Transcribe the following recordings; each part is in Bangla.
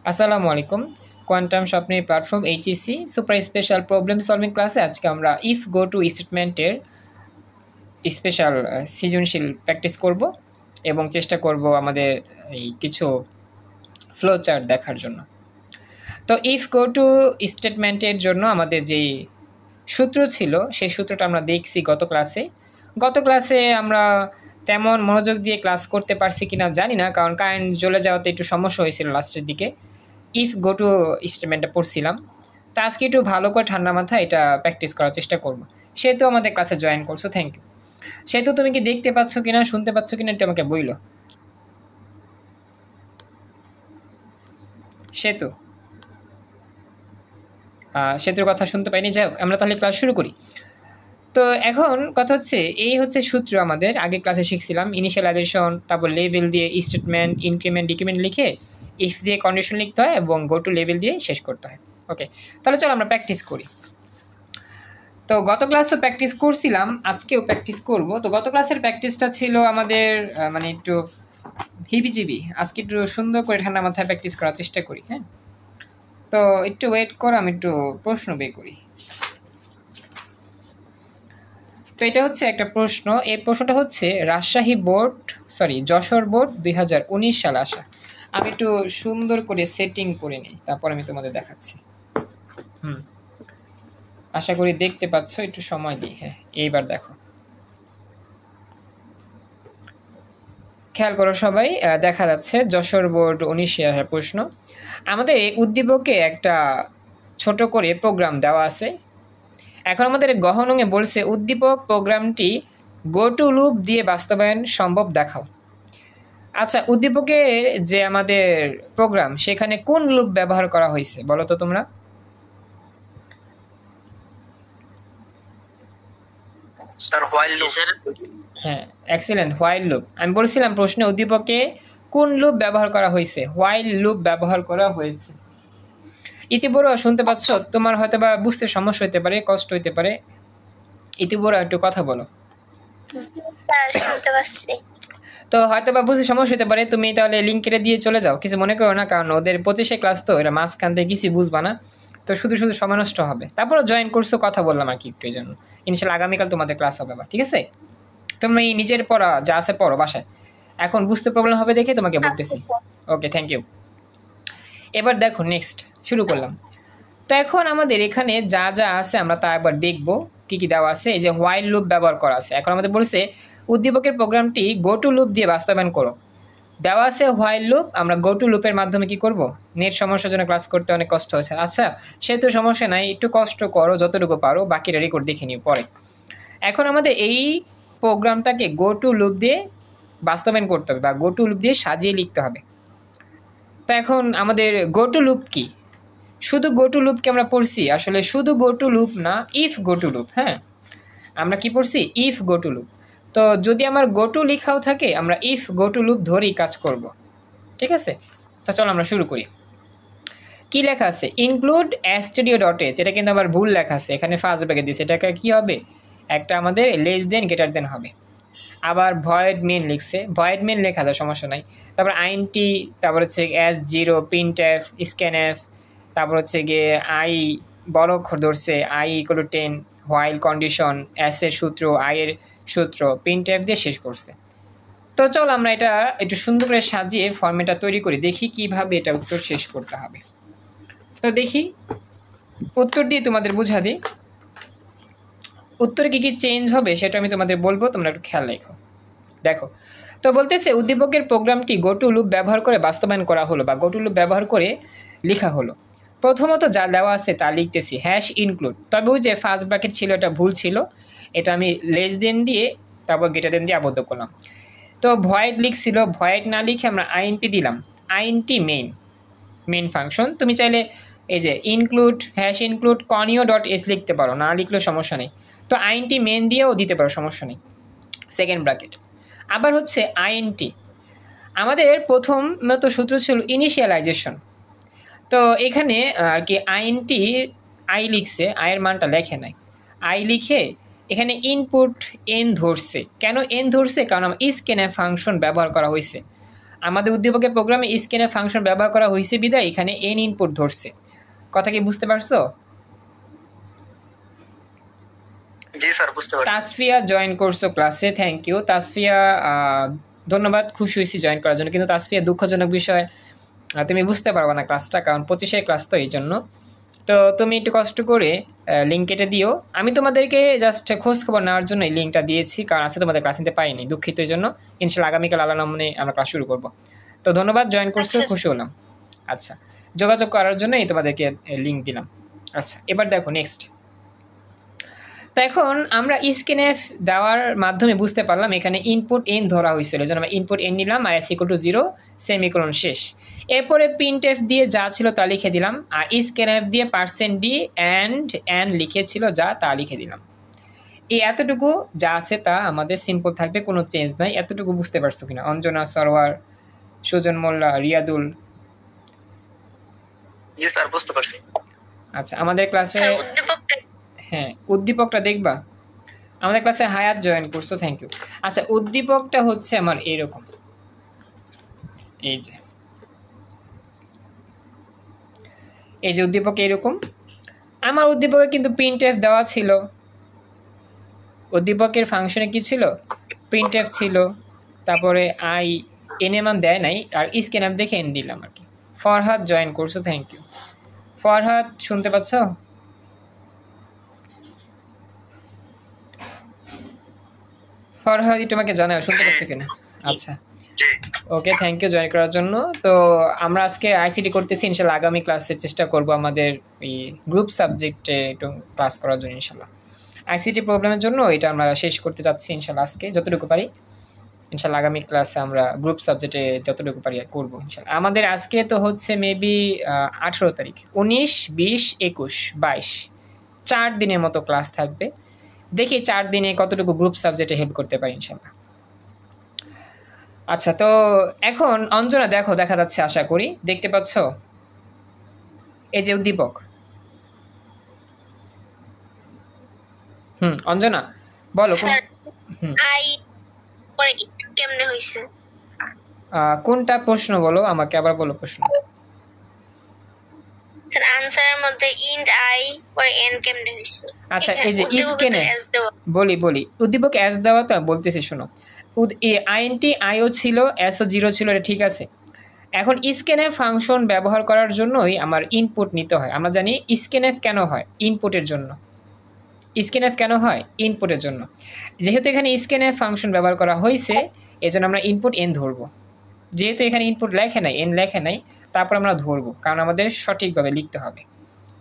আসসালামু আলাইকুম। কোয়ান্টাম স্বপ্নের platform HEC super special problem solving ক্লাসে আজকে আমরা ইফ গো টু স্টেটমেন্টের স্পেশাল সৃজনশীল প্র্যাকটিস করব এবং চেষ্টা করব আমাদের এই কিছু ফ্লো চার্ট দেখার জন্য। তো ইফ গো টু স্টেটমেন্টের জন্য আমাদের যেই সূত্র ছিল সেই সূত্রটা আমরা দেখছি গত ক্লাসে আমরা তেমন মনোযোগ দিয়ে ক্লাস করতে পারছি কিনা জানি না, কারণ কারেন্ট জ্বলে যাওয়াতে একটু সমস্যা হয়েছিল লাস্টের দিকে। ইফ গো টু স্টেটমেন্টটা পড়ছিলাম, তা আজকে একটু ভালো করে ঠান্ডা মাথায় এটা প্র্যাকটিস করার চেষ্টা করবো। সেহেতু আমাদের ক্লাসে জয়েন করছো, থ্যাংক ইউ। সেহেতু তুমি কি দেখতে পাচ্ছ কিনা, শুনতে পাচ্ছ কিনা, এটা আমাকে বইলো। সেতু সেতুর কথা শুনতে পাইনি, যাই হোক আমরা তাহলে ক্লাস শুরু করি। তো এখন কথা হচ্ছে, এই হচ্ছে সূত্র আমাদের আগে ক্লাসে শিখছিলাম। ইনিশিয়ালাইজেশন, তারপর লেভেল দিয়ে স্টেটমেন্ট, ইনক্রিমেন্ট, ডিক্রিমেন্ট লিখে ইফ দিয়ে কন্ডিশন লিখতে হয় এবং গো টু লেভেল দিয়ে শেষ করতে হয়। ওকে, তাহলে চলো আমরা প্র্যাকটিস করি। তো গত ক্লাসে প্র্যাকটিস করছিলাম, আজকেও প্র্যাকটিস করব। তো গত ক্লাসের প্র্যাকটিসটা ছিল আমাদের মানে একটু হিবিজিবি। আজকে একটু সুন্দর করে ঠান্ডা মাথায় প্র্যাকটিস করার চেষ্টা করি। হ্যাঁ, তো একটু ওয়েট করো, আমি একটু প্রশ্ন বের করি। তো এটা হচ্ছে একটা প্রশ্ন। এই প্রশ্নটা হচ্ছে যশোর বোর্ড 2019 সালে আসা। আমি একটু সুন্দর করে সেটিং করে নিই, তারপর আমি তোমাদের দেখাচ্ছি। আশা করি দেখতে পাচ্ছ, একটু সময় দিই। হ্যাঁ, এইবার দেখো, খেয়াল করো সবাই, দেখা যাচ্ছে যশোর বোর্ড 19 আসা প্রশ্ন। আমাদের এই উদ্দীপকে একটা ছোট করে প্রোগ্রাম দেওয়া আছে। এখন আমাদের গহনঙে বলছে উদ্দীপক প্রোগ্রামটি গো টু লুপ দিয়ে বাস্তবায়ন সম্ভব দেখাও। আচ্ছা, উদ্দীপকের যে আমাদের প্রোগ্রাম, সেখানে কোন লুপ ব্যবহার করা হয়েছে বলো তো তোমরা? Sir while loop. হ্যাঁ, এক্সিলেন্ট, হোয়াইল লুপ। আমি বলছিলাম প্রশ্নে উদ্দীপকে কোন লুপ ব্যবহার করা হয়েছে, হোয়াইল লুপ ব্যবহার করা হয়েছে। ইতিবড় শুনতে পাচ্ছ? তোমার হয়তো বা বুঝতে সমস্যা হতে পারে, কষ্ট হতে পারে। ইতিবড় একটু কথা বলো। শুনতে পাচ্ছি। তো হয়তো বা বুঝতে সমস্যা হতে পারে, তুমি তাহলে লিঙ্ক কেটে দিয়ে চলে যাও, কিছু মনে করো না, কারণ ওদের 25 ক্লাস, তো এরা মাঝখান থেকে কিছু বুঝবা না, তো শুধু শুধু সময় নষ্ট হবে। তারপরে জয়েন করছো, কথা বললাম আর কি একটু, এই জন্য। ইনশাল্লাহ আগামীকাল তোমাদের ক্লাস হবে আবার, ঠিক আছে? তুমি নিজের পড়া যা আছে পড়ো বাসায়, এখন বুঝতে প্রবলেম হবে দেখে তোমাকে বলতেছি। ওকে, থ্যাংক ইউ। এবার দেখো, নেক্সট শুরু করলাম। তো এখন আমাদের এখানে যা যা আছে আমরা তা একবার দেখবো কি কি দেওয়া আছে। এই যে হোয়াইল লুপ ব্যবহার করা আছে। এখন আমাদের বলছে উদ্দীপকের প্রোগ্রামটি গো টু লুপ দিয়ে বাস্তবায়ন করো। দেওয়া আছে হোয়াইল লুপ, আমরা গো টু লুপের মাধ্যমে কি করব? নেট সমস্যার জন্য ক্লাস করতে অনেক কষ্ট হচ্ছে। আচ্ছা, সেহেতু সমস্যা নাই, একটু কষ্ট করো যতটুকু পারো, বাকিটা রেকর্ড দেখে নিও পরে। এখন আমাদের এই প্রোগ্রামটাকে গো টু লুপ দিয়ে বাস্তবায়ন করতে হবে, বা গো টু লুপ দিয়ে সাজিয়ে লিখতে হবে। তো এখন আমাদের গো টু লুপ কি? শুধু গো টু লুপকে আমরা পড়ছি, আসলে শুধু গো টু লুপ না, ইফ গো টু লুপ। হ্যাঁ, আমরা কি পড়ছি? If go two loop. তো যদি আমার গো টু লিখাও থাকে, আমরা ইফ গো টু লুপ ধরেই কাজ করব, ঠিক আছে? তো চলো আমরা শুরু করি। কি লেখা আছে? ইনক্লুড studio.h, এটা কিন্তু আবার ভুল লেখা আছে, এখানে ফার্স্ট ব্র্যাকেট দিয়েছে, এটাকে কি হবে? একটা আমাদের লেস দেন গ্রেটার দেন হবে। আবার ভয়েড মেন লিখছে, ভয়েড মেন লেখা যায়, সমস্যা নাই। তারপর আইনটি, তারপর হচ্ছে S0, প্রিন্টএফ, স্ক্যানএফ, তারপর হচ্ছে গিয়ে আই বড় অক্ষর ধরছে, i = 10, হোয়াইল কন্ডিশন, এস এর সূত্র, আই এর সূত্র, প্রিন্টএফ দিয়ে শেষ করছে। তো চলো আমরা এটা একটু সুন্দর করে সাজিয়ে ফর্মেটটা তৈরি করি, দেখি কিভাবে এটা উত্তর শেষ করতে হবে। তো দেখি উত্তর দিয়ে তোমাদের বুঝা দিই। উত্তরে কি কি চেঞ্জ হবে সেটা আমি তোমাদের বলবো, তোমরা একটু খেয়াল রেখো। দেখো, তো বলতেছে উদ্দীপকের প্রোগ্রামটি গো টু লুপ ব্যবহার করে বাস্তবায়ন করা হলো, বা গো টু লুপ ব্যবহার করে লেখা হলো। প্রথমত যা দেওয়া আছে তা লিখতেছি, হ্যাশ ইনক্লুড। তবে ওই যে ফার্স্ট ব্র্যাকেট ছিল, এটা ভুল ছিল, এটা আমি লেস দেন দিয়ে তারপর গ্রেটার দেন দিয়ে আবদ্ধ করলাম। তো ভয়েড লিখছিল, ভয়েড না লিখে আমরা আইএনটি দিলাম। Int main function. তুমি চাইলে এই যে ইনক্লুড, হ্যাশ ইনক্লুড conio.h লিখতে পারো, না লিখলেও সমস্যা নেই। তো আইএনটি মেন দিয়েও দিতে পারো, সমস্যা নেই, সেকেন্ড ব্র্যাকেট। আবার হচ্ছে আইএনটি, আমাদের প্রথমত সূত্র ছিল ইনিশিয়ালাইজেশন। তো এখানে আর কি আইএনটি আই লিখছে, আয়ের মানটা লেখে নাই, আই লিখে এখানে ইনপুট এন ধরছে। কেন এন ধরছে? কারণ স্ক্যানএফ ফাংশন ব্যবহার করা হয়েছে। আমাদের উদ্দীপকের প্রোগ্রামে স্ক্যানএফ ফাংশন ব্যবহার করা হয়েছে বিধায় এখানে এন ইনপুট ধরছে। কথা কি বুঝতে পারছো? জি স্যার বুঝতে পারছি। তাসফিয়া জয়েন করছো ক্লাসে, থ্যাংক ইউ তাসফিয়া, ধন্যবাদ, খুশি হয়েছি জয়েন করার জন্য। কিন্তু তাসফিয়া দুঃখজনক বিষয়, তুমি বুঝতে পারবে না ক্লাসটা, কারণ 25-এর ক্লাস তো এই জন্য। তো তুমি একটু কষ্ট করে লিঙ্ক কেটে দিও। আমি তোমাদেরকে জাস্ট খোঁজ খবর নেওয়ার জন্য এই লিঙ্কটা দিয়েছি, কারণ আজকে তোমাদের ক্লাস নিতে পাইনি, দুঃখিত এই জন্য। ইনশাল্লাহ আগামীকাল আল্লাহ নামে আমরা ক্লাস শুরু করব। তো ধন্যবাদ জয়েন করছো, খুশি হলাম। আচ্ছা, যোগাযোগ করার জন্যই তোমাদেরকে লিঙ্ক দিলাম। আচ্ছা, এবার দেখো নেক্সট। তো এখন আমরা স্ক্যানএফ দেওয়ার মাধ্যমে বুঝতে পারলাম এখানে ইনপুট এন ধরা হয়েছিল, এই জন্য আমরা ইনপুট এন নিলাম আর s=0 সেমিকোলন শেষ। এরপরে প্রিন্টএফ দিয়ে যা ছিল তা লিখে দিলাম, আর স্ক্যানএফ দিয়ে %d অ্যান্ড এন লিখেছিল যা তা লিখে দিলাম। এই এতটুকু যা আছে তা আমাদের সিম্পল থাকবে, কোনো চেঞ্জ নাই। এতটুকু বুঝতে পারছো কিনা? অঞ্জনা, সরওয়ার, সুজন মোল্লা, রিয়াদুল? জি স্যার বুঝতে পারছি। আচ্ছা, আমাদের ক্লাসে হ্যাঁ উদ্দীপকটা দেখবা। আমাদের ক্লাসে হায়াত জয়েন করছো, থ্যাংক ইউ। আচ্ছা, উদ্দীপকটা হচ্ছে আমার এইরকম, এই যে উদ্দীপক এইরকম। আমার উদ্দীপকে কিন্তু প্রিন্টএফ দেওয়া ছিল, উদ্দীপকের ফাংশনে কি ছিল? প্রিন্টএফ ছিল, তারপরে আই এন এর মান দেয় নাই, আর স্ক্যানএফ দেখে এন দিলাম আর কি। ফরহাদ জয়েন করছো, থ্যাংক ইউ। ফরহাদ শুনতে পাচ্ছ? ফরহাদ তোমাকে জানাও শুনতে পাচ্ছ কিনা? আচ্ছা, ওকে, থ্যাংক ইউ জয়েন করার জন্য। তো আমরা আজকে আইসিটি করতেছি, ইনশাল্লাহ আগামী ক্লাসে চেষ্টা করব আমাদের এই গ্রুপ সাবজেক্টে একটু ক্লাস করার জন্য। ইনশাল্লাহ আইসিটি প্রবলেমের জন্য এটা আমরা শেষ করতে যাচ্ছি ইনশাল্লাহ, আজকে যতটুকু পারি। ইনশাল্লাহ আগামী ক্লাসে আমরা গ্রুপ সাবজেক্টে যতটুকু পারি করবো ইনশাল্লাহ। আমাদের আজকে তো হচ্ছে মেবি 18 তারিখ, 19, 20, 21, 22, 4 দিনের মতো ক্লাস থাকবে। দেখি 4 দিনে কতটুকু গ্রুপ সাবজেক্টে হেল্প করতে পারি ইনশাল্লাহ। আচ্ছা, তো এখন অঞ্জনা দেখো, দেখা যাচ্ছে আশা করি, দেখতে পাচ্ছ এই যে উদ্দীপক। অঞ্জনা বলো কেমনে হইছে? কোনটা প্রশ্ন বলো আমাকে, আবার বলো প্রশ্ন। স্যার আনসারের মধ্যে ইন্ট আই পরে এন কেমনে হইছে? আচ্ছা, এই যে স্ক্যানে বলি উদ্দীপক এস দেওয়া, তো বলতেছি শোনো। আইএনটি আইও ছিল, এসও 0 ছিল, ঠিক আছে। এখন স্ক্যানএফ ফাংশন ব্যবহার করার জন্যই আমার ইনপুট নিতে হয়। আমরা জানি স্ক্যানএফ কেন হয়? ইনপুটের জন্য। স্ক্যানএফ কেন হয়? ইনপুটের জন্য। যেহেতু এখানে স্ক্যানএফ ফাংশন ব্যবহার করা হয়েছে, এজন্য আমরা ইনপুট এন ধরবো। যেহেতু এখানে ইনপুট লেখে নাই, এন লেখে নাই, তারপর আমরা ধরবো, কারণ আমাদের সঠিকভাবে লিখতে হবে।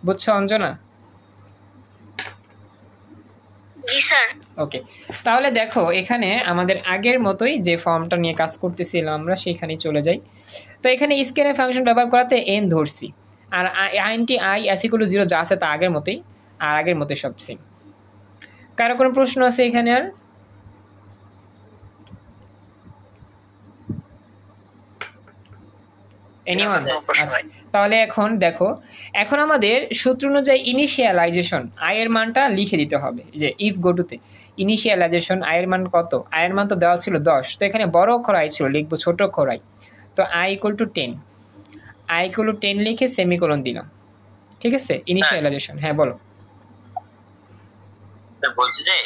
বুঝছো অঞ্জনা? ওকে, তাহলে দেখো এখানে আমাদের আগের মতোই যে ফর্মটা নিয়ে কাজ করতেছিলাম আমরা সেইখানেই চলে যাই। তো এখানে স্ক্যানএফ ফাংশন ব্যবহার করাতে এন ধরছি, আর আইএনটি আই s=0 যা আছে তা আগের মতোই, আর আগের মতোই সব সেম। কারো কোনো প্রশ্ন আছে এখানে? আর এনিওয়ান? আচ্ছা, তাহলে এখন দেখো, এখন আমাদের সূত্র অনুযায়ী ইনিশিয়ালাইজেশন আয়ের মানটা লিখে দিতে হবে। যে ইফ গোটুতে ইনিশিয়ালাইজেশন আয়ের মান কত? আয়ের মান তো দেওয়া ছিল 10, তো এখানে বড় অক্ষর আই ছিল, লিখবো ছোট অক্ষর আই। তো i=10, i=10 লিখে সেমিকোলন দিলাম, ঠিক আছে। ইনিশিয়ালাইজেশন, হ্যাঁ বলো। বলছি যে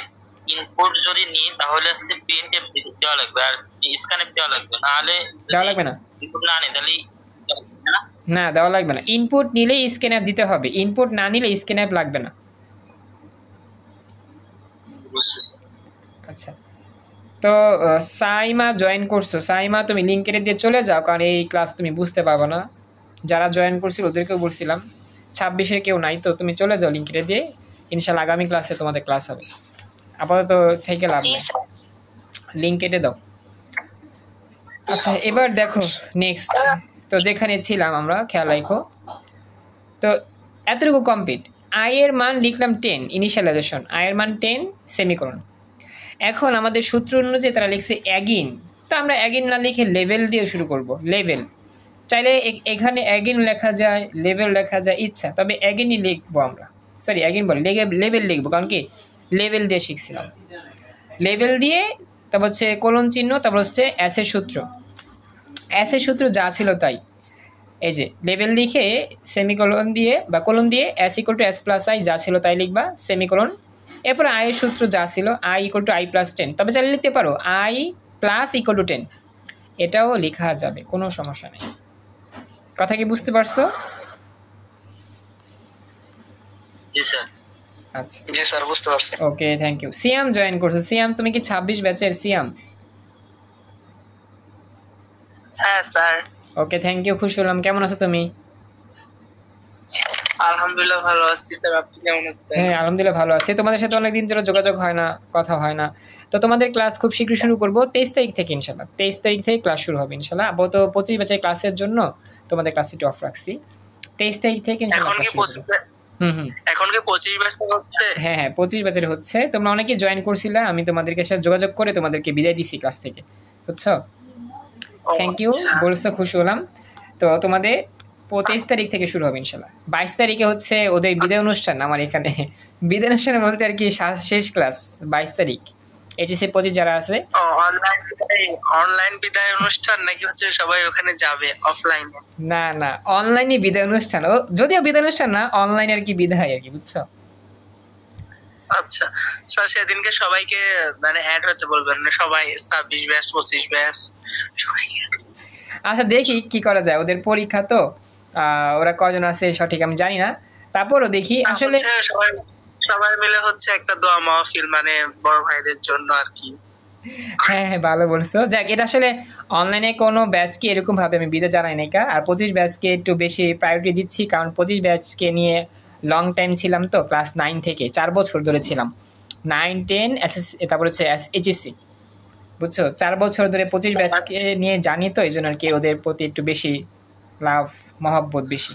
ইনপুট যদি নিই তাহলে হচ্ছে প্রিন্টএফ দেওয়া লাগবে, আর স্ক্যানএফ দেওয়া লাগবে, নাহলে দেওয়া লাগবে না। ইনপুট না নিই তাহলে না, দেওয়া লাগবে না। ইনপুট নিলেই স্ক্যানএফ দিতে হবে, ইনপুট না নিলে স্ক্যানএফ লাগবে না। আচ্ছা, তো সাইমা জয়েন করছো। সাইমা তুমি লিঙ্ক কেটে দিয়ে চলে যাও, কারণ এই ক্লাস তুমি বুঝতে পারবে না। যারা জয়েন করছিল ওদেরকেও বলছিলাম, 26-এর কেউ নাই, তো তুমি চলে যাও লিঙ্ক কেটে দিয়ে। ইনশাল্লাহ আগামী ক্লাসে তোমাদের ক্লাস হবে। আপাতত থেকে লাভ নেই, লিঙ্ক কেটে দাও। আচ্ছা, এবার দেখো নেক্সট। তো যেখানে ছিলাম আমরা, খেয়াল রাখো। তো এতটুকু কমপ্লিট। আয়ের মান লিখলাম 10, ইনিশিয়ালাইজেশন আয়ের মান 10 সেমিকোলন। এখন আমাদের সূত্র অনুযায়ী তারা লিখছে অ্যাগিন, তো আমরা অ্যাগিন না লিখে লেভেল দিয়ে শুরু করব। লেভেল চাইলে এখানে অ্যাগিন লেখা যায়, লেভেল লেখা যায়, ইচ্ছা, তবে অ্যাগিনই লিখবো আমরা। সরি, অ্যাগিন বলি, লেভেল লিখবো, কারণ কি লেভেল দিয়ে শিখছিলাম। লেভেল দিয়ে তারপর হচ্ছে কোলন চিহ্ন, তারপর হচ্ছে এসের সূত্র। এস এর সূত্র যা ছিল তাই, এই যে লেভেল লিখে সেমিকোলন দিয়ে বা কোলন দিয়ে S equal to S plus I যা ছিল তাই লিখবা সেমিকোলন। এরপর আই এর সূত্র যা ছিল I equal to I plus 10, তবে চাইলে লিখতে পারো আই প্লাস ইকুয়াল টু 10, এটাও লেখা যাবে, কোনো সমস্যা নেই। কথা কি বুঝতে পারছো? জি স্যার। আচ্ছা জি স্যার বুঝতে পারছি। ওকে, থ্যাংক ইউ। সিয়াম জয়েন করছো। সিয়াম তুমি কি 26 ব্যাচের সিয়াম? হ্যাঁ স্যার। ওকে, থ্যাংক ইউ, খুশি হলাম। কেমন আছো তুমি? আলহামদুলিল্লাহ ভালো আছি স্যার, আপনি কেমন আছেন? হ্যাঁ আলহামদুলিল্লাহ ভালো আছি। তোমাদের সাথে অনেকদিন ধরে যোগাযোগ হয় না, কথা হয় না। তো তোমাদের ক্লাস খুব শীঘ্রই শুরু করবো 23 তারিখ থেকে ইনশাল্লাহ। 23 তারিখ থেকে ক্লাস শুরু হবে ইনশাল্লাহ। আপাতত 25 ব্যাচের ক্লাসের জন্য তোমাদের ক্লাস একটু অফ রাখছি। 23 তারিখ থেকে ইনশাল্লাহ এখন কি ক্লাস শুরু করবো। এখন কি 25 ব্যাচ হচ্ছে? হ্যাঁ হ্যাঁ 25 ব্যাচের হচ্ছে। তোমরা অনেকে জয়েন করছিলে, আমি তোমাদেরকে সাথে যোগাযোগ করে তোমাদেরকে বিদায় দিছি ক্লাস থেকে, বুঝছো? থ্যাংক ইউ বলছো, খুশি হলাম। তো তোমাদের 25 তারিখ থেকে শুরু হবে ইনশাল্লাহ। 22 তারিখে হচ্ছে ওদের বিদায় অনুষ্ঠান। আমার এখানে বিদায় অনুষ্ঠান বলতে আর কি শেষ ক্লাস 22 তারিখ। এইচএসসি 25 যারা আছে অনলাইন বিদায় অনুষ্ঠান নাকি হচ্ছে সবাই ওখানে যাবে অফলাইনে? না না অনলাইনে বিদায় অনুষ্ঠান, ও যদিও বিদায় অনুষ্ঠান না, অনলাইনে আর কি বিদায় আর কি, বুঝছো? আচ্ছা স্যার, সেদিনকে সবাইকে মানে অ্যাড হতে বলবেন না, সবাই 26 ব্যাচ 25 ব্যাচ সবাইকে। আচ্ছা দেখি কি করা যায়, ওদের পরীক্ষা তো, ওরা কজন আছে সঠিক আমি জানি না, তারপরও দেখি আসলে সবাই সবাই মিলে হচ্ছে একটা দোয়া মাহফিল, মানে বড় ভাইদের জন্য আর কি। হ্যাঁ হ্যাঁ ভালো বলছো। যাক, এটা আসলে অনলাইনে কোনো ব্যাচকে এরকম ভাবে আমি বিদায় জানাই নাই কা, আর 25 ব্যাচকে একটু বেশি প্রায়োরিটি দিচ্ছি, কারণ 25 ব্যাচকে নিয়ে লং টাইম ছিলাম তো, ক্লাস 9 থেকে 4 বছর ধরে ছিলাম, 9 10 এসএসসি, তারপর হচ্ছে এইচএসসি, বুঝছো? 4 বছর ধরে 25 ব্যাচকে নিয়ে জানি, তো এই জন্য আর কি ওদের প্রতি একটু বেশি লাভ মহব্বত বেশি।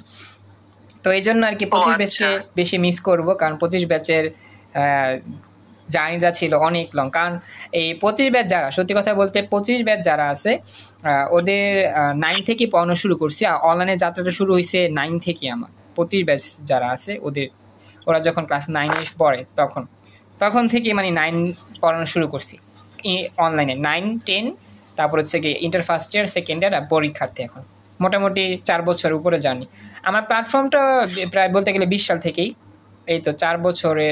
তো এই জন্য আর কি 25 ব্যাচকে বেশি মিস করব, কারণ 25 ব্যাচের জার্নিটা ছিল অনেক লং। কারণ এই 25 ব্যাচ যারা, সত্যি কথা বলতে 25 ব্যাচ যারা আছে ওদের 9 থেকে পড়ানো শুরু করছি, আর অনলাইনে যাত্রাটা শুরু হয়েছে 9 থেকে। আমার 25 ব্যাচ যারা আছে ওরা যখন ক্লাস 9-এ পড়ে তখন থেকে মানে 9 পড়ানো শুরু করছি অনলাইনে, 9 10, তারপর হচ্ছে কি inter first year second year আর পরীক্ষার্থী। এখন মোটামুটি 4 বছর উপরে জানি। আমার প্ল্যাটফর্মটা প্রায় বলতে গেলে 20 সাল থেকেই, এই তো 4 বছরে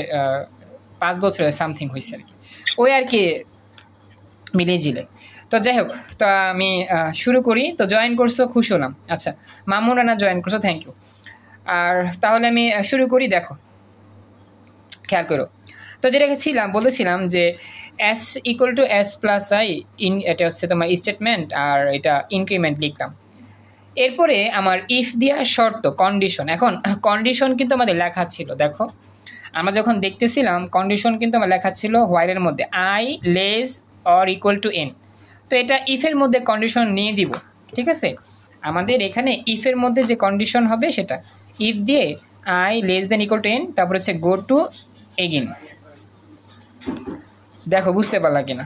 5 বছরে সামথিং হয়েছে আর কি, ওই আর কি মিলিয়ে জিলে। তো যাই হোক, তো আমি শুরু করি। তো জয়েন করছো, খুশি হলাম। আচ্ছা মামুন রানা জয়েন করছো, থ্যাংক ইউ। আর তাহলে আমি শুরু করি, দেখো খেয়াল করো। তো যেটা বলতেছিলাম যে S equal to S plus I, এটা হচ্ছে তোমার স্টেটমেন্ট, আর এটা ইনক্রিমেন্ট লিখলাম। এরপরে আমার ইফ দেওয়ার শর্ত কন্ডিশন। এখন কন্ডিশন কিন্তু আমাদের লেখা ছিল, দেখো আমরা যখন দেখতেছিলাম কন্ডিশন কিন্তু আমার লেখা ছিল হোয়াইলের মধ্যে I less or equal to N. তো এটা ইফের মধ্যে কন্ডিশন নিয়ে দিব, ঠিক আছে? আমাদের এখানে ইফের মধ্যে যে কন্ডিশন হবে সেটা ইফ দিয়ে I less than equal to N, তারপর হচ্ছে গো টু এগেন। দেখো বুঝতে পারলা কিনা,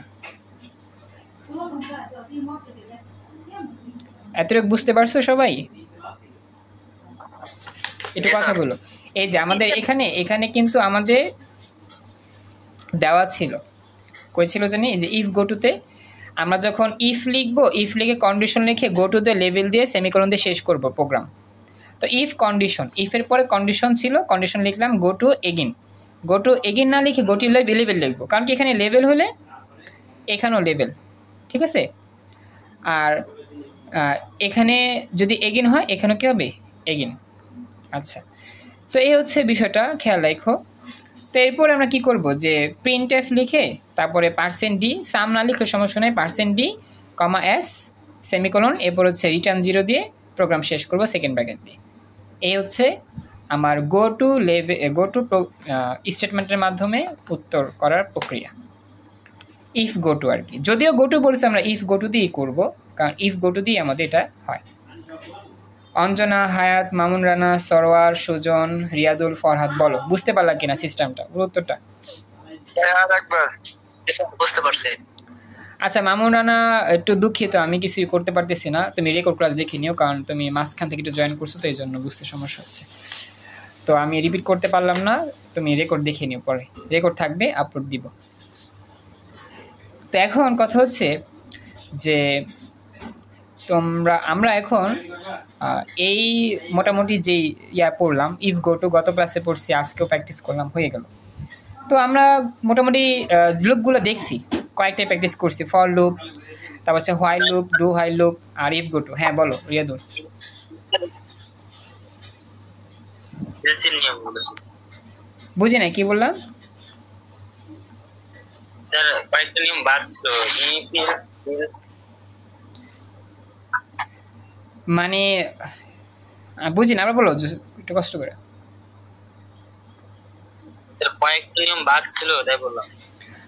এতটুকু বুঝতে পারছো সবাই? একটু কথা বলো। এই যে আমাদের এখানে কিন্তু আমাদের দেওয়া ছিল, কই ছিল জানি, এই যে ইফ গো টুতে আমরা যখন ইফ লিখবো, ইফ লিখে কন্ডিশন লিখে গো টু দ্য লেভেল দিয়ে সেমিকোলন দিয়ে শেষ করব প্রোগ্রাম। তো ইফ কন্ডিশন, ইফের পরে কন্ডিশন ছিল, কন্ডিশন লিখলাম go to again. Go to again না লিখে গো টু লেভেল লিখবো, কারণ কি এখানে লেভেল হলে এখানেও লেভেল, ঠিক আছে? আর এখানে যদি এগেন হয় এখানেও কী হবে, এগেন। আচ্ছা, তো এই হচ্ছে বিষয়টা, খেয়াল রাখো। তো এরপর আমরা কি করব, যে প্রিন্ট এফ লিখে তারপরে %d, সাম না লিখলে সমস্যা নেই, %d, s সেমিকোলন, এরপর হচ্ছে রিটার্ন 0 দিয়ে প্রোগ্রাম শেষ করব সেকেন্ড ব্র্যাকেট দিয়ে। এই হচ্ছে আমার গো টু স্টেটমেন্টের মাধ্যমে উত্তর করার প্রক্রিয়া, ইফ গো টু আর কি। যদিও গো টু বলছে আমরা ইফ গো টু দিয়েই করবো, কারণ ইফ গো টু দিয়ে আমাদের এটা হয়। অঞ্জনা, হায়াত, মামুন রানা, সরোয়ার, সুজন, রিয়াদুল, ফরহাদ, বলো বুঝতে পারলা কিনা সিস্টেমটা, উত্তরটা? বুঝতে পারছি। আচ্ছা মামুন রানা, একটু দুঃখিত আমি কিছুই করতে পারতেছি না, তুমি রেকর্ড ক্লাস দেখে নিও, কারণ তুমি মাঝখান থেকে একটু জয়েন করছো, তো এই জন্য বুঝতে সমস্যা হচ্ছে। তো আমি রিপিট করতে পারলাম না, তুমি রেকর্ড দেখে নিও, পরে রেকর্ড থাকবে, আপলোড দিব। তো এখন কথা হচ্ছে যে আমরা এখন এই মোটামুটি যেই পড়লাম ইফ গো টু, গত ক্লাসে পড়ছি, আজকেও প্র্যাকটিস করলাম, হয়ে গেল। তো আমরা মোটামুটি লুপগুলো দেখছি, কয়েকটাই প্র্যাকটিস করছি। ফর লুপ, তারপর হচ্ছে while loop, do while loop, আর ইফ গো টু। হ্যাঁ বলো রিয়াদুল। এলসির নিয়মগুলো বুঝি নাই, কি বললাম? স্যার কয়েকটা নিয়ম বাদ ছিল। মানে বুঝি না, আবার বলো একটু কষ্ট করে। স্যার কয়েকটা নিয়ম বাদ ছিল তাই বললাম।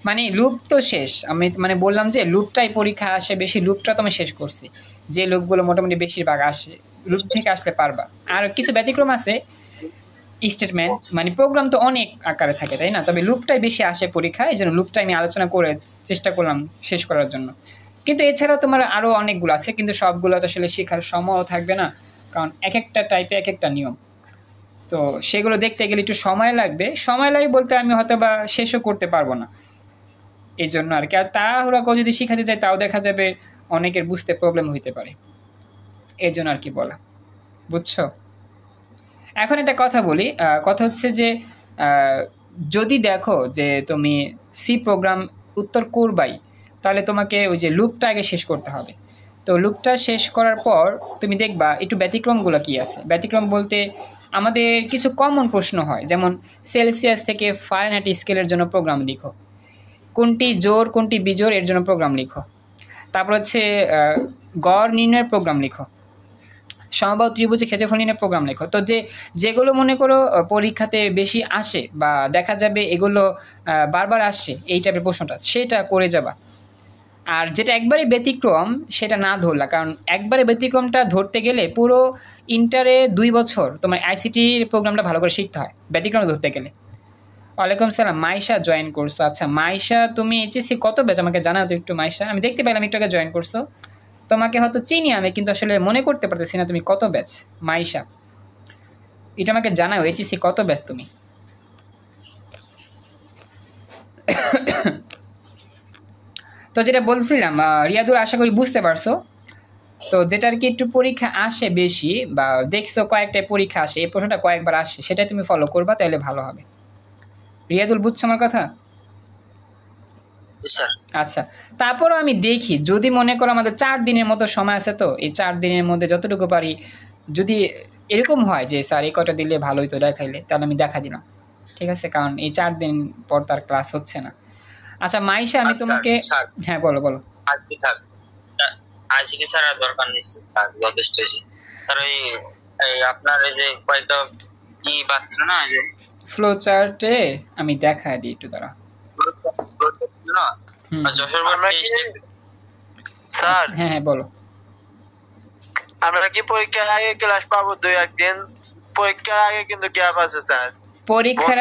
মানে লুপ তো শেষ, আমি মানে বললাম যে লুপটাই পরীক্ষা আসে বেশি, লুপটা তো আমি শেষ করছি। যে লুপগুলো মোটামুটি বেশিরভাগ আসে, লুপ থেকে আসলে পারবা। আর কিছু ব্যতিক্রম আছে, স্টেটমেন্ট মানে প্রোগ্রাম তো অনেক আকারে থাকে তাই না, তবে লুপটাই বেশি আসে পরীক্ষায়, এই জন্য লুপটা আমি আলোচনা করে চেষ্টা করলাম শেষ করার জন্য। কিন্তু এছাড়াও তোমার আরো অনেকগুলো আছে, কিন্তু সবগুলো তো আসলে শেখার সময়ও থাকবে না, কারণ এক একটা টাইপে এক একটা নিয়ম। তো সেগুলো দেখতে গেলে একটু সময় লাগবে, সময় লাগে বলতে আমি হয়তো বা শেষও করতে পারবো না, এই জন্য আর কি। আর তাড়াহুড়া করে যদি শিখাতে যায় তাও দেখা যাবে অনেকের বুঝতে প্রবলেম হইতে পারে, এই জন্য আর কি বলা, বুঝছো? এখন একটা কথা বলি, কথা হচ্ছে যে যদি দেখো যে তুমি সি প্রোগ্রাম উত্তর করবাই, তাহলে তোমাকে ওই যে লুপটা আগে শেষ করতে হবে। তো লুপটা শেষ করার পর তুমি দেখবা একটু ব্যতিক্রমগুলো কি আছে। ব্যতিক্রম বলতে আমাদের কিছু কমন প্রশ্ন হয়, যেমন সেলসিয়াস থেকে ফারেনহাইট স্কেলের জন্য প্রোগ্রাম লিখো, কোনটি জোড় কোনটি বিজোড় এর জন্য প্রোগ্রাম লিখো, তারপর হচ্ছে গড় নির্ণয়ের প্রোগ্রাম লিখো, সমবাহু ত্রিভুজে ক্ষেত্রফল নির্ণয়ের প্রোগ্রাম লেখো। তো যেগুলো মনে করো পরীক্ষাতে বেশি আসে বা দেখা যাবে এগুলো বারবার আসছে এই টাইপের প্রশ্নটা, সেটা করে যাবা। আর যেটা একবারে ব্যতিক্রম সেটা না ধরলা, কারণ একবারে ব্যতিক্রমটা ধরতে গেলে পুরো ইন্টারে 2 বছর তোমার আইসিটির প্রোগ্রামটা ভালো করে শিখতে হয় ব্যতিক্রম ধরতে গেলে। ওয়ালাইকুম সালাম, মাইশা জয়েন করছো। আচ্ছা মাইশা, তুমি এইচএসসি কত ব্যাচ আমাকে জানাও তো একটু। মাইশা, আমি দেখতে পেলাম একটু আগে জয়েন করছো, তোমাকে হয়তো চিনি আমি, কিন্তু আসলে মনে করতে পারতেছি না তুমি কত ব্যাচ। মাইশা, এটা আমাকে জানাও, এইচএসসি কত ব্যাচ তুমি। তো যেটা বলছিলাম, রিয়াদুল, আশা করি বুঝতে পারছো। তো যেটা আর কি একটু পরীক্ষা আসে বেশি, বা দেখছো কয়েকটা পরীক্ষা আসে, এই প্রশ্নটা কয়েকবার আসে, সেটা তুমি ফলো করবা, তাহলে ভালো হবে। রিয়াদুল, বুঝছো আমার কথা? আচ্ছা, তারপরও আমি দেখি, যদি মনে করো আমাদের 4 দিনের মতো সময় আছে, তো এই 4 দিনের মধ্যে যতটুকু পারি, যদি এরকম হয় যে স্যার এই কটা দিলে ভালো হইতো দেখাইলে, তাহলে আমি দেখা দিলাম, ঠিক আছে? কারণ এই 4 দিন পর তার ক্লাস হচ্ছে না। আচ্ছা মাইশা, আমি তোমাকে, হ্যাঁ বলো বলো। আজকে স্যার আর দরকার নেই, যথেষ্ট হয়েছে স্যার। ওই আপনার এই যে কয়েকটা কি বাচ্চা না, যে ফ্লো চার্টে আমি দেখাই দিই একটু, দাঁড়া। স্যার হ্যাঁ হ্যাঁ বলো। আমরা কি পরীক্ষার আগে ক্লাস পাবো 2-1 দিন? পরীক্ষার আগে কিন্তু গ্যাপ আছে স্যার। পরীক্ষার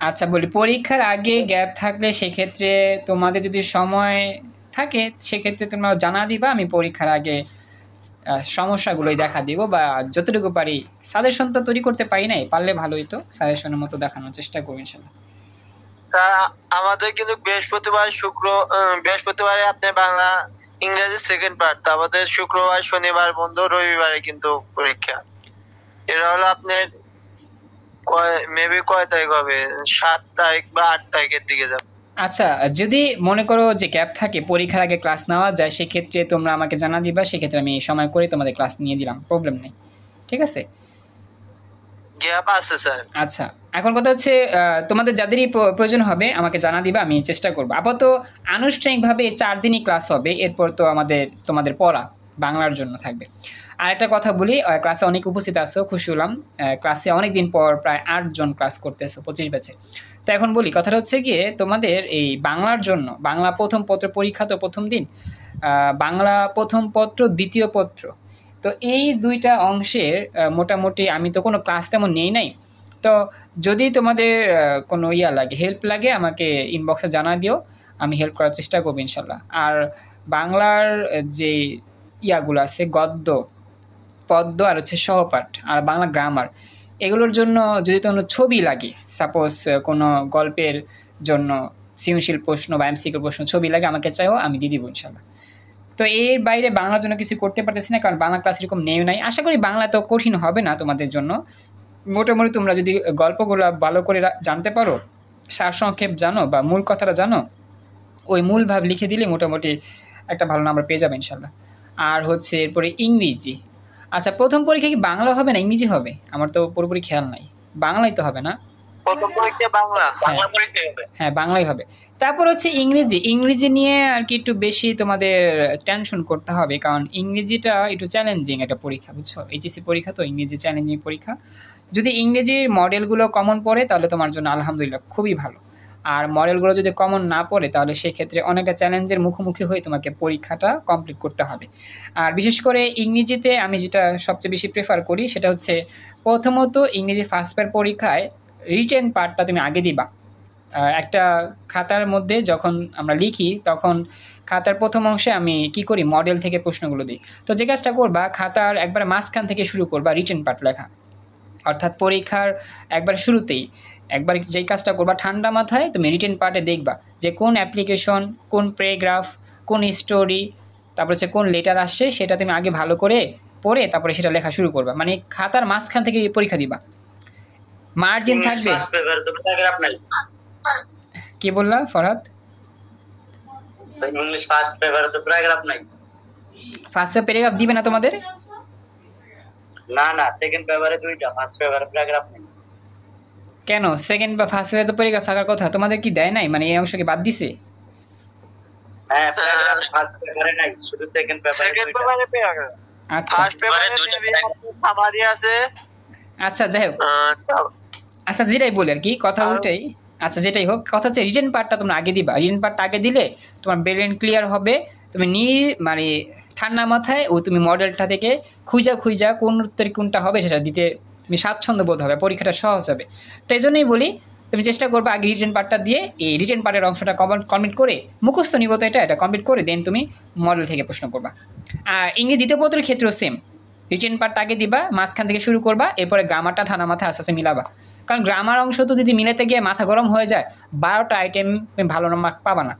আচ্ছা বলি, পরীক্ষার আগে গ্যাপ থাকলে সেক্ষেত্রে তোমাদের যদি সময় থাকে সেক্ষেত্রে তোমরা জানা দিবা, আমি পরীক্ষার আগে সমস্যাগুলোই দেখা দিব, বা যতটুকু পারি সাজেশন তো তৈরি করতে পারি নাই, পারলে ভালোই, তো সাজেশনের মতো দেখানোর চেষ্টা করবো ইনশাল্লাহ। আমাদের কিন্তু বৃহস্পতিবারে আপনি বাংলা ইংরেজি সেকেন্ড পার্ট, আমাদের শুক্রবার শনিবার বন্ধ, রবিবারে কিন্তু পরীক্ষা। এটা হলো আপনার মেবি কয় তারিখ হবে, 7 তারিখ বা 8 তারিখের দিকে যাবে। আচ্ছা, যদি মনে করো যে গ্যাপ থাকে, পরীক্ষার আগে ক্লাস নেওয়া যায়, সেক্ষেত্রে তোমরা আমাকে জানা দিবা, সেক্ষেত্রে আমি সময় করে তোমাদের ক্লাস নিয়ে দিলাম, প্রবলেম নেই, ঠিক আছে? গ্যাপ আছে স্যার। আচ্ছা, এখন কথা হচ্ছে তোমাদের যাদেরই প্রয়োজন হবে আমাকে জানা দিবা, আমি চেষ্টা করবো। আপাতত আনুষ্ঠানিকভাবে 4 দিনই ক্লাস হবে, এরপর তো তোমাদের পড়া বাংলার জন্য থাকবে। আর একটা কথা বলি, ক্লাসে অনেক উপস্থিত আছো, খুশি হলাম। ক্লাসে অনেক দিন পর প্রায় 8 জন ক্লাস করতেছো 25 ব্যাচে। তো এখন বলি, কথাটা হচ্ছে গিয়ে তোমাদের এই বাংলার জন্য, বাংলা প্রথম পত্র পরীক্ষা তো প্রথম দিন, বাংলা প্রথম পত্র দ্বিতীয় পত্র, তো এই 2টা অংশের মোটামুটি আমি তো কোনো ক্লাস তেমন নেই নাই। তো যদি তোমাদের কোনো লাগে, হেল্প লাগে, আমাকে ইনবক্সে জানা দিও, আমি হেল্প করার চেষ্টা করবো ইনশাল্লাহ। আর বাংলার যে ইয়াগুলো আছে, গদ্য, পদ্য, আর হচ্ছে সহপাঠ, আর বাংলা গ্রামার, এগুলোর জন্য যদি কোনো ছবি লাগে, সাপোজ কোনো গল্পের জন্য সৃজনশীল প্রশ্ন বা এমসিকিউ প্রশ্ন ছবি লাগে, আমাকে চাইও, আমি দিয়ে দিব ইনশাল্লাহ। তো এর বাইরে বাংলার জন্য কিছু করতে পারতেছি না, কারণ বাংলা ক্লাস এরকম নেই নাই। আশা করি বাংলা তো কঠিন হবে না তোমাদের জন্য। মোটামুটি তোমরা যদি গল্পগুলো ভালো করে জানতে পারো, সারসংক্ষেপ জানো বা মূল কথাটা জানো, ওই মূল ভাব লিখে দিলে মোটামুটি একটা ভালো নাম্বার পেয়ে যাবে ইনশাল্লাহ। আর হচ্ছে এরপরে ইংরেজি। আচ্ছা, প্রথম পরীক্ষা কি বাংলা হবে না ইংরেজি হবে? আমার তো পুরোপুরি খেয়াল নাই। বাংলাই তো হবে না? প্রথম পরীক্ষা বাংলা। বাংলা পরীক্ষা হবে। হ্যাঁ, বাংলাই হবে। তারপর হচ্ছে ইংরেজি। ইংরেজি নিয়ে আর কি একটু বেশি তোমাদের টেনশন করতে হবে, কারণ ইংরেজিটা একটু চ্যালেঞ্জিং একটা পরীক্ষা, বুঝছো? এইচএসসি পরীক্ষা তো ইংরেজি চ্যালেঞ্জিং পরীক্ষা। যদি ইংরেজির মডেলগুলো কমন পড়ে তাহলে তোমার জন্য আলহামদুলিল্লাহ খুবই ভালো। আর মডেলগুলো যদি কমন না পড়ে তাহলে সেক্ষেত্রে অনেকটা চ্যালেঞ্জের মুখোমুখি হয়ে তোমাকে পরীক্ষাটা কমপ্লিট করতে হবে। আর বিশেষ করে ইংরেজিতে আমি যেটা সবচেয়ে বেশি প্রেফার করি সেটা হচ্ছে, প্রথমত ইংরেজি ফার্স্ট পেপার পরীক্ষায় রিটেন পার্টটা তুমি আগে দিবা। একটা খাতার মধ্যে যখন আমরা লিখি তখন খাতার প্রথম অংশে আমি কি করি, মডেল থেকে প্রশ্নগুলো দিই। তো যে কাজটা করবা, খাতার একবার মাঝখান থেকে শুরু করবা রিটেন পার্ট লেখা, অর্থাৎ পরীক্ষার একবার শুরুতেই একবার যেই কাজটা করবা, ঠান্ডা মাথায় তুমি রিটেন পার্টে দেখবা যে কোন অ্যাপ্লিকেশন, কোন প্যারাগ্রাফ, কোন স্টোরি, তারপর হচ্ছে কোন লেটার আসছে, সেটা তুমি আগে ভালো করে পড়ে তারপরে সেটা লেখা শুরু করবা। মানে খাতার মাঝখান থেকে পরীক্ষা দিবা, মার্জিন থাকবে। ফার্স্ট পেপার তো প্যারাগ্রাফ নাই। কি বললা ফরহাদ? তো ইংলিশ ফার্স্ট পেপার তো প্যারাগ্রাফ নাই। ফার্স্ট প্যারাগ্রাফ দিবে না তোমাদের? না না, সেকেন্ড পেপারে দুইটা, ফার্স্ট পেপারে প্যারাগ্রাফ নাই। কেন? সেকেন্ড বা ফার্স্ট পেপারে তো প্যারাগ্রাফ থাকার কথা, তোমাদের কি দেয় নাই? মানে এই অংশকে বাদ দিছে? হ্যাঁ, প্যারাগ্রাফ ফার্স্ট পেপারে নাই, শুধু সেকেন্ড পেপারে সেকেন্ড দুইটা। পেপারে প্যারাগ্রাফ। আচ্ছা ফার্স্ট পেপারে দুইটা সামারি আছে। আচ্ছা, যাই হোক, আচ্ছা যেটাই বলি আর কি, কথা ওইটাই। আচ্ছা যেটাই হোক, কথা হচ্ছে রিটেন পার্টটা তোমরা আগে দিবা। রিটেন পার্টটা আগে দিলে তোমার ব্রেন ক্লিয়ার হবে। তুমি মানে ঠান্ডা মাথায় তুমি মডেলটা থেকে খুঁজা কোন উত্তর কোনটা হবে সেটা দিতে তুমি স্বাচ্ছন্দ্য বোধ হবে, পরীক্ষাটা সহজ হবে। তো এই জন্যই বলি, তুমি চেষ্টা করবে আগে রিটেন পার্টটা দিয়ে এই রিটেন পার্টের অংশটা কমপ্লিট করে, মুখস্থ নিব তো এটা কমপ্লিট করে দেন তুমি মডেল থেকে প্রশ্ন করবা। আর ইংরেজি দ্বিতীয় পত্রের ক্ষেত্রেও সেম, রিটেন পার্টটা আগে দিবা, মাঝখান থেকে শুরু করবা, এরপরে গ্রামারটা ঠান্ডা মাথায় আস্তে আস্তে মিলাবা। কারণ গ্রামার অংশ তো যদি মিলাতে গিয়ে মাথা গরম হয়ে যায়, 12টা আইটেম তুমি ভালো নাম্বার পাবা না।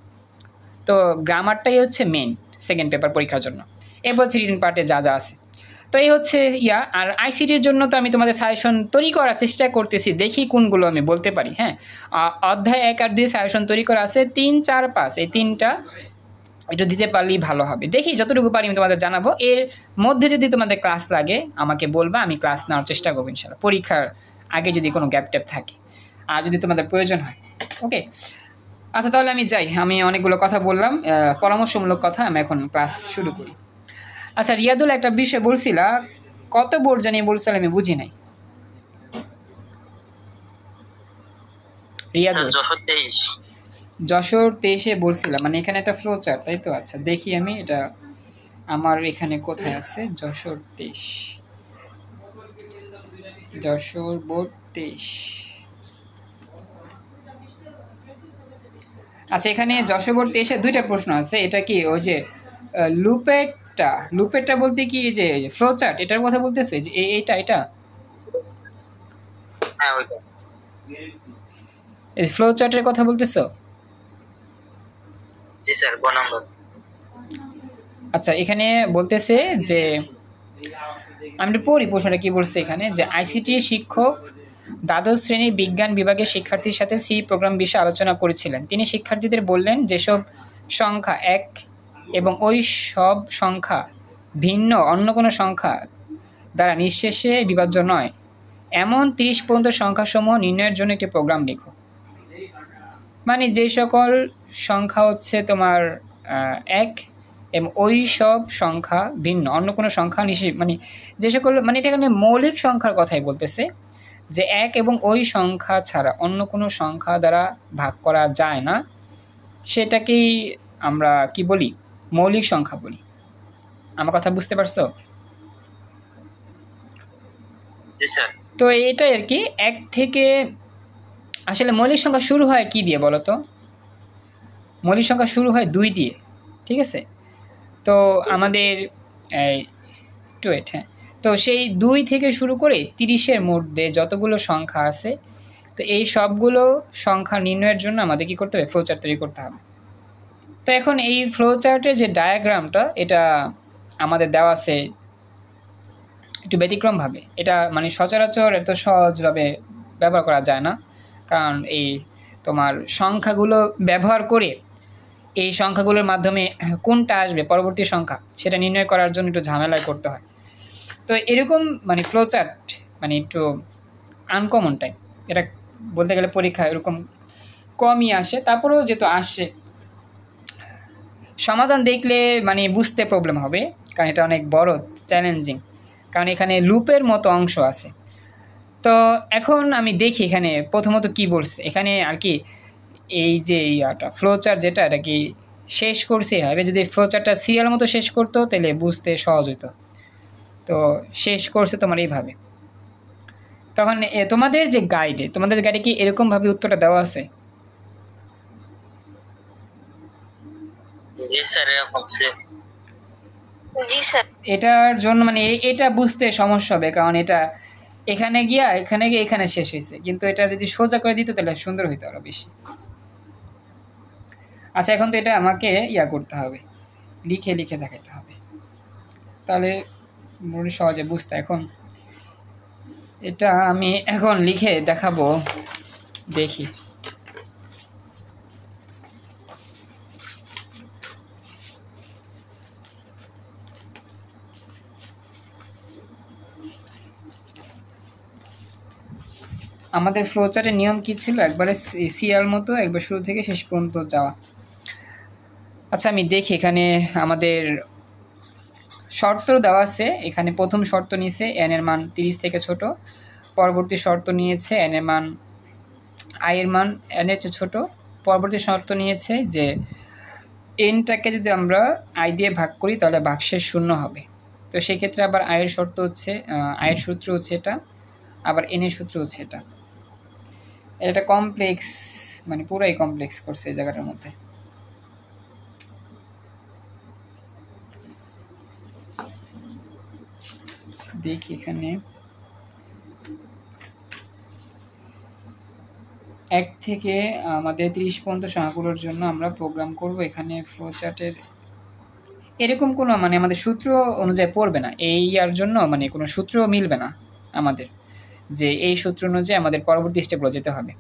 তো গ্রামারটাই হচ্ছে মেন সেকেন্ড পেপার পরীক্ষার জন্য। এরপর হচ্ছে রিটেন পার্টে যা যা আছে। তো এই হচ্ছে আর আইসিটির জন্য তো আমি তোমাদের সাজেশন তৈরি করার চেষ্টা করতেছি, দেখি কোনগুলো আমি বলতে পারি। হ্যাঁ, অধ্যায় 1 আর 2 সাজেশন তৈরি করা আছে, 3, 4, 5 এই 3টা একটু দিতে পারলেই ভালো হবে। দেখি যতটুকু পারি আমি তোমাদের জানাবো। এর মধ্যে যদি তোমাদের ক্লাস লাগে আমাকে বলবা, আমি ক্লাস নেওয়ার চেষ্টা করবো ইনশাআল্লাহ, পরীক্ষার আগে যদি কোনো গ্যাপ ট্যাপ থাকে আর যদি তোমাদের প্রয়োজন হয়। ওকে, আচ্ছা তাহলে আমি যাই, আমি অনেকগুলো কথা বললাম, পরামর্শমূলক কথা। আমি এখন ক্লাস শুরু করি। আচ্ছা রিয়াদুল, একটা বিষয় বলছিলা, কত বোর্ড জানিয়ে বলছিল আমি বুঝি নাই। রিয়াদুল যশোর 23-এ বলছিলাম, মানে এখানে একটা ফ্লো চার্ট, তাই তো? আচ্ছা দেখি আমি এটা আমার এখানে কোথায় আছে। যশোর 23, যশোর বোর্ড 23। আচ্ছা এখানে যশোর বোর্ড 23-এ 2টা প্রশ্ন আছে। এটা কি ওই যে লুপেটটা বলতে কি এই যে ফ্লো চার্ট, এটার কথা বলতেছে? যে এটা হ্যাঁ ওইটা, এই ফ্লো চার্টের কথা বলতেছো? জি স্যার, গ নাম্বার। আচ্ছা এখানে বলতেছে যে, আমি একটু পড়ি প্রশ্নটা কি বলছে এখানে, যে আইসিটি শিক্ষক দ্বাদশ শ্রেণীর বিজ্ঞান বিভাগের শিক্ষার্থীর সাথে সি প্রোগ্রাম বিষয়ে আলোচনা করেছিলেন। তিনি শিক্ষার্থীদের বললেন, যেসব সংখ্যা এক এবং ওই সব সংখ্যা ভিন্ন অন্য কোনো সংখ্যা দ্বারা নিঃশেষে বিভাজ্য নয়, এমন 30 পর্যন্ত সংখ্যাসমূহ নির্ণয়ের জন্য একটি প্রোগ্রাম লিখো। মানে যে সকল সংখ্যা হচ্ছে তোমার এক এবং ওই সব সংখ্যা ভিন্ন অন্য কোনো সংখ্যা মানে যে সকল, মানে এটা এখানে মৌলিক সংখ্যার কথাই বলতেছে, যে এক এবং ওই সংখ্যা ছাড়া অন্য কোনো সংখ্যা দ্বারা ভাগ করা যায় না, সেটাকেই আমরা কি বলি, মৌলিক সংখ্যা বলি। আমার কথা বুঝতে পারছো? জি স্যার। তো এটাই আর কি। এক থেকে আসলে মৌলিক সংখ্যা শুরু হয় কি দিয়ে বলো তো? মৌলিক সংখ্যা শুরু হয় 2 দিয়ে, ঠিক আছে? তো আমাদের হ্যাঁ, তো সেই 2 থেকে শুরু করে 30-এর মধ্যে যতগুলো সংখ্যা আছে, তো এই সবগুলো সংখ্যা নির্ণয়ের জন্য আমাদের কি করতে হবে, ফ্লোচার্ট তৈরি করতে হবে। তো এখন এই ফ্লো চার্টের যে ডায়াগ্রামটা এটা আমাদের দেওয়া আছে একটু ব্যতিক্রমভাবে। এটা মানে সচরাচর এত সহজভাবে ব্যবহার করা যায় না, কারণ এই তোমার সংখ্যাগুলো ব্যবহার করে এই সংখ্যাগুলোর মাধ্যমে কোনটা আসবে পরবর্তী সংখ্যা সেটা নির্ণয় করার জন্য একটু ঝামেলায় করতে হয়। তো এরকম মানে ফ্লো চার্ট মানে একটু আনকমন টাইপ, এটা বলতে গেলে পরীক্ষা এরকম কমই আসে, তারপরেও যেহেতু আসে সমাধান দেখলে মানে বুঝতে প্রবলেম হবে, কারণ এটা অনেক বড় চ্যালেঞ্জিং, কারণ এখানে লুপের মতো অংশ আছে। তো এখন আমি দেখি এখানে প্রথমত কি বলছে এখানে আর কি, এই যে ইয়াটা ফ্লো চার্ট যেটা এটা কি শেষ করছে হবে, যদি ফ্লো চার্টটা সিরিয়াল মতো শেষ করতো তাহলে বুঝতে সহজ হতো। তো শেষ করছে তোমার এইভাবে। তখন তোমাদের গাইডে কি এরকমভাবে উত্তরটা দেওয়া আছে? জি স্যার, এরকম সেম। জি স্যার। এটার জন্য মানে এটা বুঝতে সমস্যা হবে, কারণ এটা এখানে গিয়ে এখানে শেষ হয়েছে, কিন্তু এটা যদি সোজা করে দিত তাহলে সুন্দর হইতো আরো বেশি। আচ্ছা, এখন তো এটা আমাকে করতে হবে, লিখে লিখে দেখাতে হবে, তাহলে মোটামুটি সহজে বুঝতে। এখন এটা আমি এখন লিখে দেখাবো, দেখি। আমাদের ফ্লো চার্টের নিয়ম কি ছিল, একবারে সিরিয়াল মতো একবার শুরু থেকে শেষ পর্যন্ত যাওয়া। আচ্ছা, আমি দেখি এখানে আমাদের শর্ত দেওয়া আছে। এখানে প্রথম শর্ত নিয়েছে এন এর মান 30 থেকে ছোট, পরবর্তী শর্ত নিয়েছে এন এর মান আই এর মান এন এর চেয়ে ছোট, পরবর্তী শর্ত নিয়েছে যে এনটাকে যদি আমরা আই দিয়ে ভাগ করি তাহলে ভাগশেষ শূন্য হবে। তো সেক্ষেত্রে আবার আয়ের শর্ত হচ্ছে, আয়ের সূত্র হচ্ছে এটা, আবার এন এর সূত্র হচ্ছে এটা। এটা কমপ্লেক্স, মানে পুরাই কমপ্লেক্স করছে এই জায়গাটার মধ্যে। দেখি এখানে 1 থেকে আমাদের 30 পর্যন্ত সংখ্যাগুলোর জন্য আমরা প্রোগ্রাম করব। এখানে ফ্লো চার্টের এরকম কোনো মানে আমাদের সূত্র অনুযায়ী পড়বে না, এই ইয়ার জন্য মানে কোনো সূত্র মিলবে না আমাদের, যে এই সূত্র অনুযায়ী আমাদের পরবর্তী স্টেপগুলো যেতে হবে।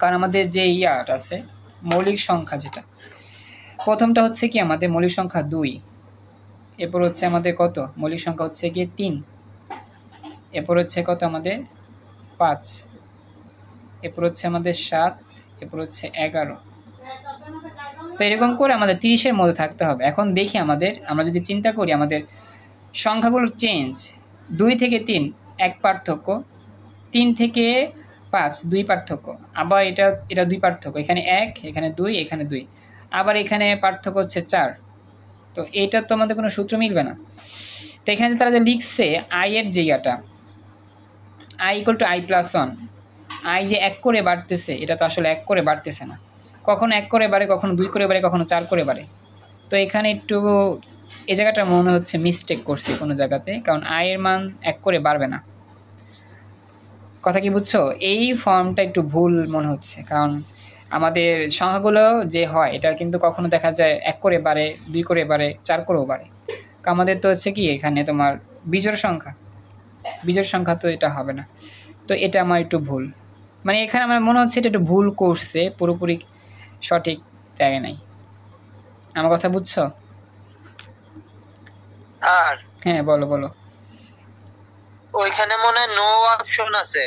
কারণ আমাদের যে ইয়াটা আছে মৌলিক সংখ্যা, যেটা প্রথমটা হচ্ছে কি আমাদের মৌলিক সংখ্যা 2, এরপর হচ্ছে আমাদের কত মৌলিক সংখ্যা হচ্ছে গিয়ে 3, এরপর হচ্ছে কত আমাদের 5, এরপর হচ্ছে আমাদের 7, এরপর হচ্ছে 11। তো এরকম করে আমাদের 30-এর মধ্যে থাকতে হবে। এখন দেখি আমরা যদি চিন্তা করি আমাদের সংখ্যাগুলোর চেঞ্জ, 2 থেকে 3 1 পার্থক্য, 3 থেকে 5 2 পার্থক্য, আবার এটা 2 পার্থক্য, এখানে 1 এখানে 2 এখানে 2, আবার এখানে পার্থক্য হচ্ছে 4। তো এইটা তো আমাদের কোনো সূত্র মিলবে না। তো এখানে তারা যে লিখছে আই এর জায়গাটা I equal to I plus 1, I যে 1 করে বাড়তেছে, এটা তো আসলে 1 করে বাড়তেছে না, কখনো 1 করে বাড়ে, কখনো 2 করে বাড়ে, কখনো 4 করে বাড়ে। তো এখানে একটু এই জায়গাটা মনে হচ্ছে মিস্টেক করছি কোনো জায়গাতে, কারণ আই এর মান 1 করে বাড়বে না। কথা কি বুঝছো? এই ফর্মটা একটু ভুল মনে হচ্ছে, কারণ আমাদের সংখ্যাগুলো যে হয় এটা কিন্তু কখনো দেখা যায় 1 করে বাড়ে, 2 করে বাড়ে, 4 করেও বাড়ে। আমাদের তো হচ্ছে কি এখানে তোমার বিজোড় সংখ্যা, তো এটা হবে না। তো এটা আমার একটু ভুল, মানে এখানে আমার মনে হচ্ছে এটা একটু ভুল করছে, পুরোপুরি সঠিক দেয় নাই। আমার কথা বুঝছো? আর হ্যাঁ, বলো। ওইখানে মনে হয় নো অপশন আছে,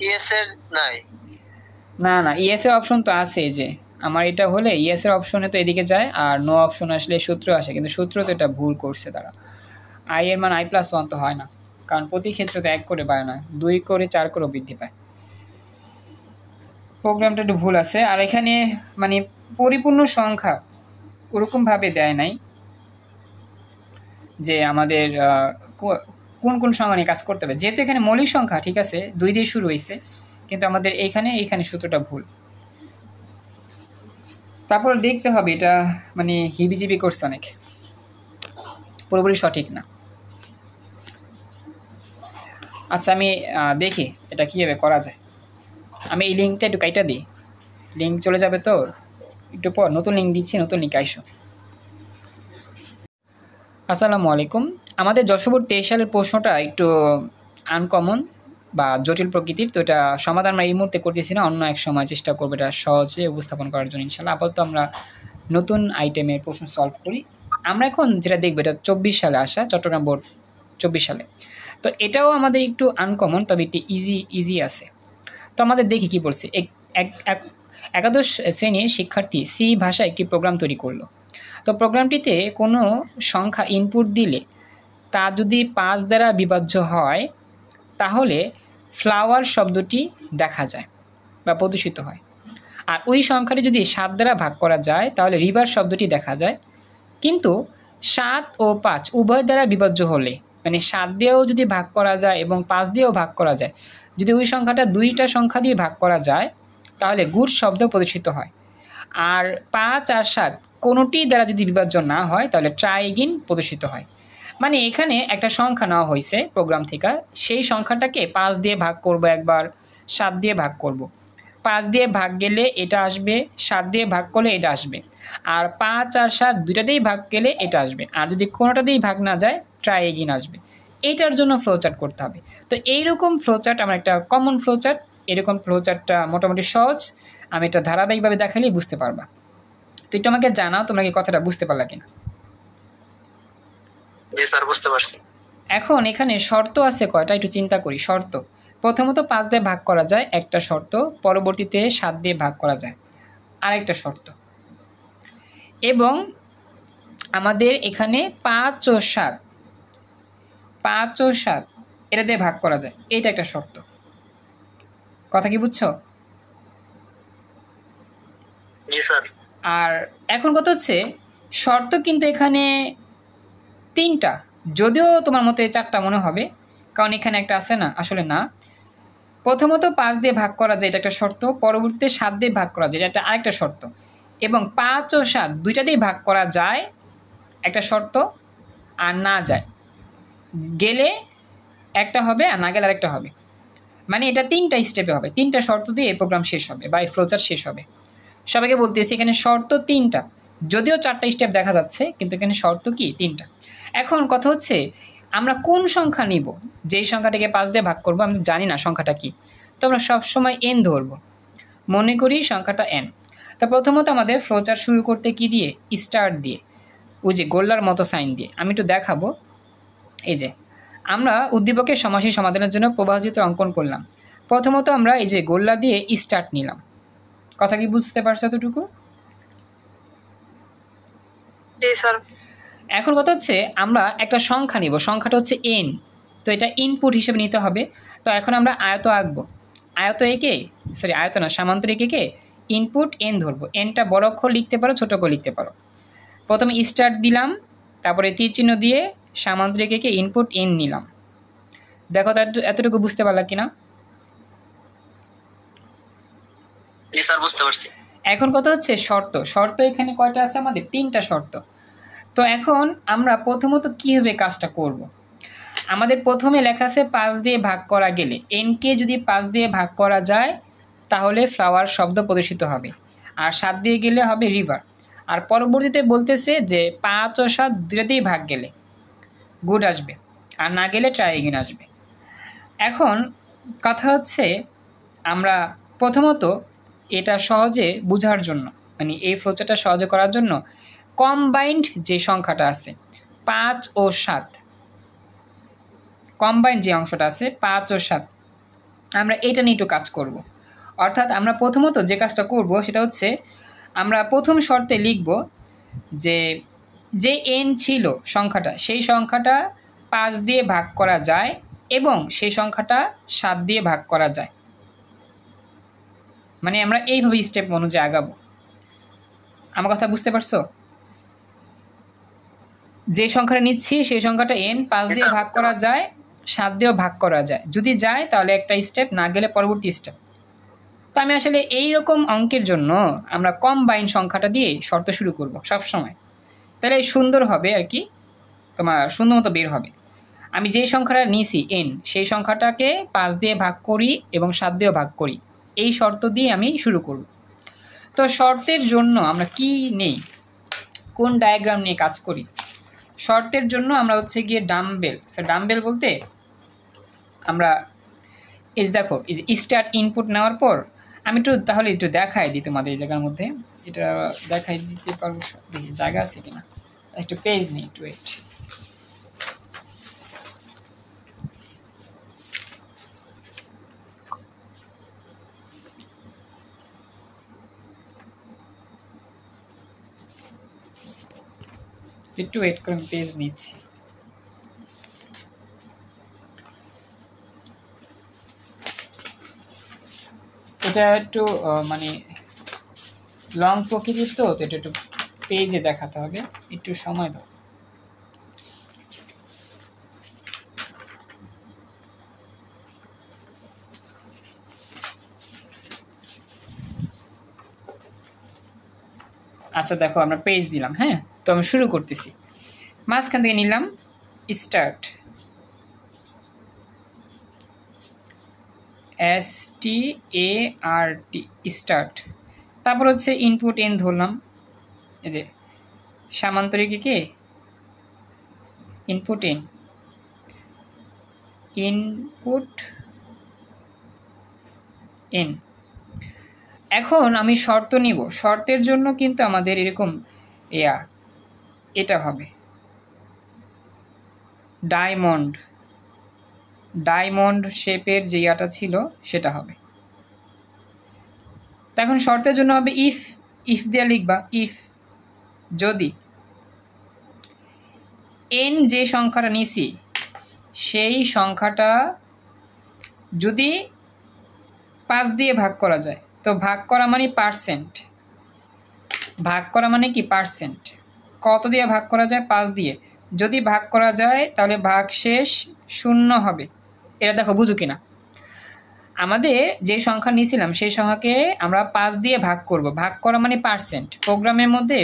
ইয়েস এর নাই। না, ইএস এর অপশন তো আছে, যে আমার এটা হলে ইএস এর অপশনে তো এদিকে যায়, আর নো অপশন আসলে সূত্র আসে, কিন্তু সূত্র তো এটা ভুল করছে তারা। আই এর মান আই প্লাস 1 তো হয় না, কারণ প্রতি ক্ষেত্রে তো 1 করে বাড়ে না, 2 করে 4 করে বৃদ্ধি পায়। প্রোগ্রামটা একটু ভুল আছে। আর এখানে মানে পরিপূর্ণ সংখ্যা ওরকমভাবে দেয় নাই যে আমাদের কোন সংখ্যা নিয়ে কাজ করতে হবে। যেহেতু এখানে মৌলিক সংখ্যা ঠিক আছে 2 দিয়ে শুরু হয়েছে, কিন্তু আমাদের এইখানে সূত্রটা ভুল। তারপর দেখতে হবে এটা মানে হিবিজিবি করছে অনেক, পুরোপুরি সঠিক না। আচ্ছা, আমি দেখি এটা কীভাবে করা যায়। আমি এই লিঙ্কটা একটু কাইটা দিই, লিঙ্ক চলে যাবে তো, একটু পর নতুন লিঙ্ক দিচ্ছি, নতুন লিঙ্ক আইসো। আসসালামু আলাইকুম। আমাদের যশোর 23 সালের প্রশ্নটা একটু আনকমন বা জটিল প্রকৃতির, তো এটা সমাধান আমরা এই মুহূর্তে করতেছি না, অন্য এক সময় চেষ্টা করবো এটা সহজে উপস্থাপন করার জন্য ইনশাল্লাহ। আপাতত আমরা নতুন আইটেমের প্রশ্ন সলভ করি। আমরা এখন যেটা দেখবো এটা 24 সালে আসা, চট্টগ্রাম বোর্ড 24 সালে। তো এটাও আমাদের একটু আনকমন, তবে একটু ইজি আছে। তো আমাদের দেখি কি বলছে। একাদশ শ্রেণীর শিক্ষার্থী সি ভাষায় একটি প্রোগ্রাম তৈরি করলো। তো প্রোগ্রামটিতে কোনো সংখ্যা ইনপুট দিলে তা যদি 5 দ্বারা বিভাজ্য হয় তাহলে ফ্লাওয়ার শব্দটি দেখা যায় বা প্রদর্শিত হয়। আর ওই সংখ্যাটি যদি 7 দ্বারা ভাগ করা যায় তাহলে রিভার শব্দটি দেখা যায়। কিন্তু 7 ও 5 উভয় দ্বারা বিভাজ্য হলে, মানে 7 দিয়েও যদি ভাগ করা যায় এবং 5 দিয়েও ভাগ করা যায়, যদি ওই সংখ্যাটা 2টা সংখ্যা দিয়ে ভাগ করা যায় তাহলে গুড শব্দ প্রদর্শিত হয়। আর 5 আর 7 কোনোটি দ্বারা যদি বিভাজ্য না হয় তাহলে ট্রাই এগেইন প্রদর্শিত হয়। মানে এখানে একটা সংখ্যা নেওয়া হয়েছে প্রোগ্রাম থেকে, সেই সংখ্যাটাকে 5 দিয়ে ভাগ করব একবার, 7 দিয়ে ভাগ করব। 5 দিয়ে ভাগ গেলে এটা আসবে, 7 দিয়ে ভাগ করলে এটা আসবে, আর 5 আর 7 দুইটাতেই ভাগ গেলে এটা আসবে, আর যদি কোনোটাতেই ভাগ না যায় ট্রাই এগেইন আসবে। এইটার জন্য ফ্লোচার্ট করতে হবে। তো এইরকম ফ্লোচার্ট আমার একটা কমন ফ্লোচার্ট, এরকম ফ্লোচার্টটা মোটামুটি সহজ, আমি এটা ধারাবাহিকভাবে দেখালেই বুঝতে পারবা। তো একটু আমাকে জানাও তোমরা কি কথাটা বুঝতে পারলা কিনা। জি স্যার, বুঝতে পারছি। এখন এখানে শর্ত আছে কয়টা একটু চিন্তা করি। শর্ত প্রথমত 5 দিয়ে ভাগ করা যায়, একটা শর্ত। পরবর্তীতে 7 দিয়ে ভাগ করা যায়, আরেকটা শর্ত। এবং আমাদের এখানে 5 ও 7 এটা দিয়ে ভাগ করা যায়, এটা একটা শর্ত। কথা কি বুঝছো? জি স্যার। আর এখন কথা হচ্ছে শর্ত কিন্তু এখানে 3টা, যদিও তোমার মতে 4টা মনে হবে, কারণ এখানে একটা আছে না, আসলে না। প্রথমত 5 দিয়ে ভাগ করা যায়, এটা একটা শর্ত। পরবর্তীতে 7 দিয়ে ভাগ করা যায়, এটা আরেকটা শর্ত। এবং 5 ও 7 দুইটা দিয়ে ভাগ করা যায়, একটা শর্ত। আর না যায় গেলে একটা হবে, আর না গেলে আরেকটা হবে। মানে এটা 3টা স্টেপে হবে, 3টা শর্ত দিয়ে এই প্রোগ্রাম শেষ হবে বা এই ফ্লোচার্ট শেষ হবে। সবাইকে বলতেছি এখানে শর্ত 3টা, যদিও 4টা স্টেপ দেখা যাচ্ছে, কিন্তু এখানে শর্ত কি 3টা। এখন কথা হচ্ছে আমরা কোন সংখ্যা নিব, যেই সংখ্যাটাকে 5 দিয়ে ভাগ করবো, আমি জানি না সংখ্যাটা কি, তো আমরা সবসময় n ধরবো। মনে করি সংখ্যাটা n। তা প্রথমত আমাদের ফ্লোচার্ট শুরু করতে কি দিয়ে, স্টার্ট দিয়ে, ওই যে গোল্লার মতো সাইন দিয়ে। আমি একটু দেখাবো। এই যে আমরা উদ্দীপকের সমাসী সমাধানের জন্য প্রবাহচিত্র অঙ্কন করলাম। প্রথমত আমরা এই যে গোল্লা দিয়ে স্টার্ট নিলাম। কথা কি বুঝতে পারছো এতটুকু? জি স্যার। এখন কথা হচ্ছে আমরা একটা সংখ্যা নিব, সংখ্যাটা হচ্ছে n। তো এটা ইনপুট হিসেবে নিতে হবে। তো এখন আমরা আয়ত আঁকবো। আয়ত না, সামান্তরিক একে ইনপুট n ধরবো। nটা বড় অক্ষর লিখতে পারো, ছোট অক্ষর লিখতে পারো। প্রথমে স্টার্ট দিলাম, তারপরে তীর চিহ্ন দিয়ে সামান্তরিক একে ইনপুট n নিলাম। দেখো তো এতটুকু বুঝতে পারলা কিনা? জি স্যার, বুঝতে পারছি। এখন কথা হচ্ছে শর্ত এখানে কয়টা আছে আমাদের? 3টা শর্ত। তো এখন আমরা প্রথমত কীভাবে কাজটা করব। আমাদের প্রথমে লেখা আছে 5 দিয়ে ভাগ করা গেলে, nকে যদি 5 দিয়ে ভাগ করা যায় তাহলে ফ্লাওয়ার শব্দ প্রদর্শিত হবে, আর 7 দিয়ে গেলে হবে রিভার। আর পরবর্তীতে বলতেছে যে 5 ও 7 দুটোতেই ভাগ গেলে গুড আসবে, আর না গেলে ট্রাই এগেইন আসবে। এখন কথা হচ্ছে আমরা প্রথমত এটা সহজে বোঝার জন্য, মানে এই ফ্লোচারটা সহজে করার জন্য কম্বাইন্ড যে সংখ্যাটা আছে 5 ও 7, কম্বাইন্ড যে অংশটা আছে 5 ও 7, আমরা এটা নিয়ে একটু কাজ করব। অর্থাৎ আমরা প্রথমত যে কাজটা করব সেটা হচ্ছে আমরা প্রথম শর্তে লিখব যে n ছিল সংখ্যাটা, সেই সংখ্যাটা 5 দিয়ে ভাগ করা যায় এবং সেই সংখ্যাটা 7 দিয়ে ভাগ করা যায়। মানে আমরা এইভাবে স্টেপ অনুযায়ী আগাবো। আমার কথা বুঝতে পারছো? যে সংখ্যাটা নিচ্ছি সেই সংখ্যাটা n, 5 দিয়ে ভাগ করা যায়, 7 দিয়েও ভাগ করা যায়। যদি যায় তাহলে একটা স্টেপ, না গেলে পরবর্তী স্টেপ। তো আমি আসলে এইরকম অঙ্কের জন্য আমরা কম্বাইন সংখ্যাটা দিয়ে শর্ত শুরু করব সবসময়, তাহলে সুন্দর হবে আর কি, তোমার সুন্দর মতো বের হবে। আমি যেই সংখ্যাটা নিয়েছি n, সেই সংখ্যাটাকে 5 দিয়ে ভাগ করি এবং 7 দিয়েও ভাগ করি, এই শর্ত দিয়ে আমি শুরু করব। তো শর্তের জন্য আমরা কি নেই, কোন ডায়াগ্রাম নিয়ে কাজ করি? শর্তের জন্য আমরা হচ্ছে গিয়ে ডাম্বেল। ডাম্বেল বলতে আমরা এই যে দেখো, এই যে স্টার্ট ইনপুট নেওয়ার পর আমি তাহলে একটু দেখাই দিই তোমাদের এই জায়গার মধ্যে, এটা দেখাই দিতে পারবো, দেখি জায়গা আছে কিনা, একটু পেজ নেই, একটু ওয়েট। একটু ওয়েট করে পেজ নিচ্ছি। এটা একটু মানে লং প্রকৃতির, তো এটা একটু পেজে দেখাতে হবে, একটু সময় দাও। আচ্ছা দেখো, আমরা পেজ দিলাম। হ্যাঁ, তো আমি শুরু করতেছি, মাঝখান থেকে নিলাম স্টার্ট, START, স্টার্ট। তারপর হচ্ছে ইনপুট এন ধরলাম, এই যে সামান্তরিকে ইনপুট এন, ইনপুট এন। এখন আমি শর্ত নিব, শর্তের জন্য কিন্তু আমাদের এরকম এটা হবে ডায়মন্ড শেপের যে ইয়াটা ছিল সেটা হবে। এখন শর্তের জন্য হবে ইফ দিয়ে লিখবা, ইফ যদি এন যে সংখ্যাটা নিছি সেই সংখ্যাটা যদি 5 দিয়ে ভাগ করা যায়, তো ভাগ করা মানে পার্সেন্ট, ভাগ করা মানে কি পার্সেন্ট, কত দিয়ে ভাগ করা যায়? 5 দিয়ে। যদি ভাগ করা যায় তাহলে ভাগশেষ 0 হবে। এটা দেখো বুঝো কিনা, আমাদের যে সংখ্যা নিয়েছিলাম সেই সংখ্যাকে আমরা 5 দিয়ে ভাগ করব, ভাগ করা মানে পার্সেন্ট, প্রোগ্রামের মধ্যে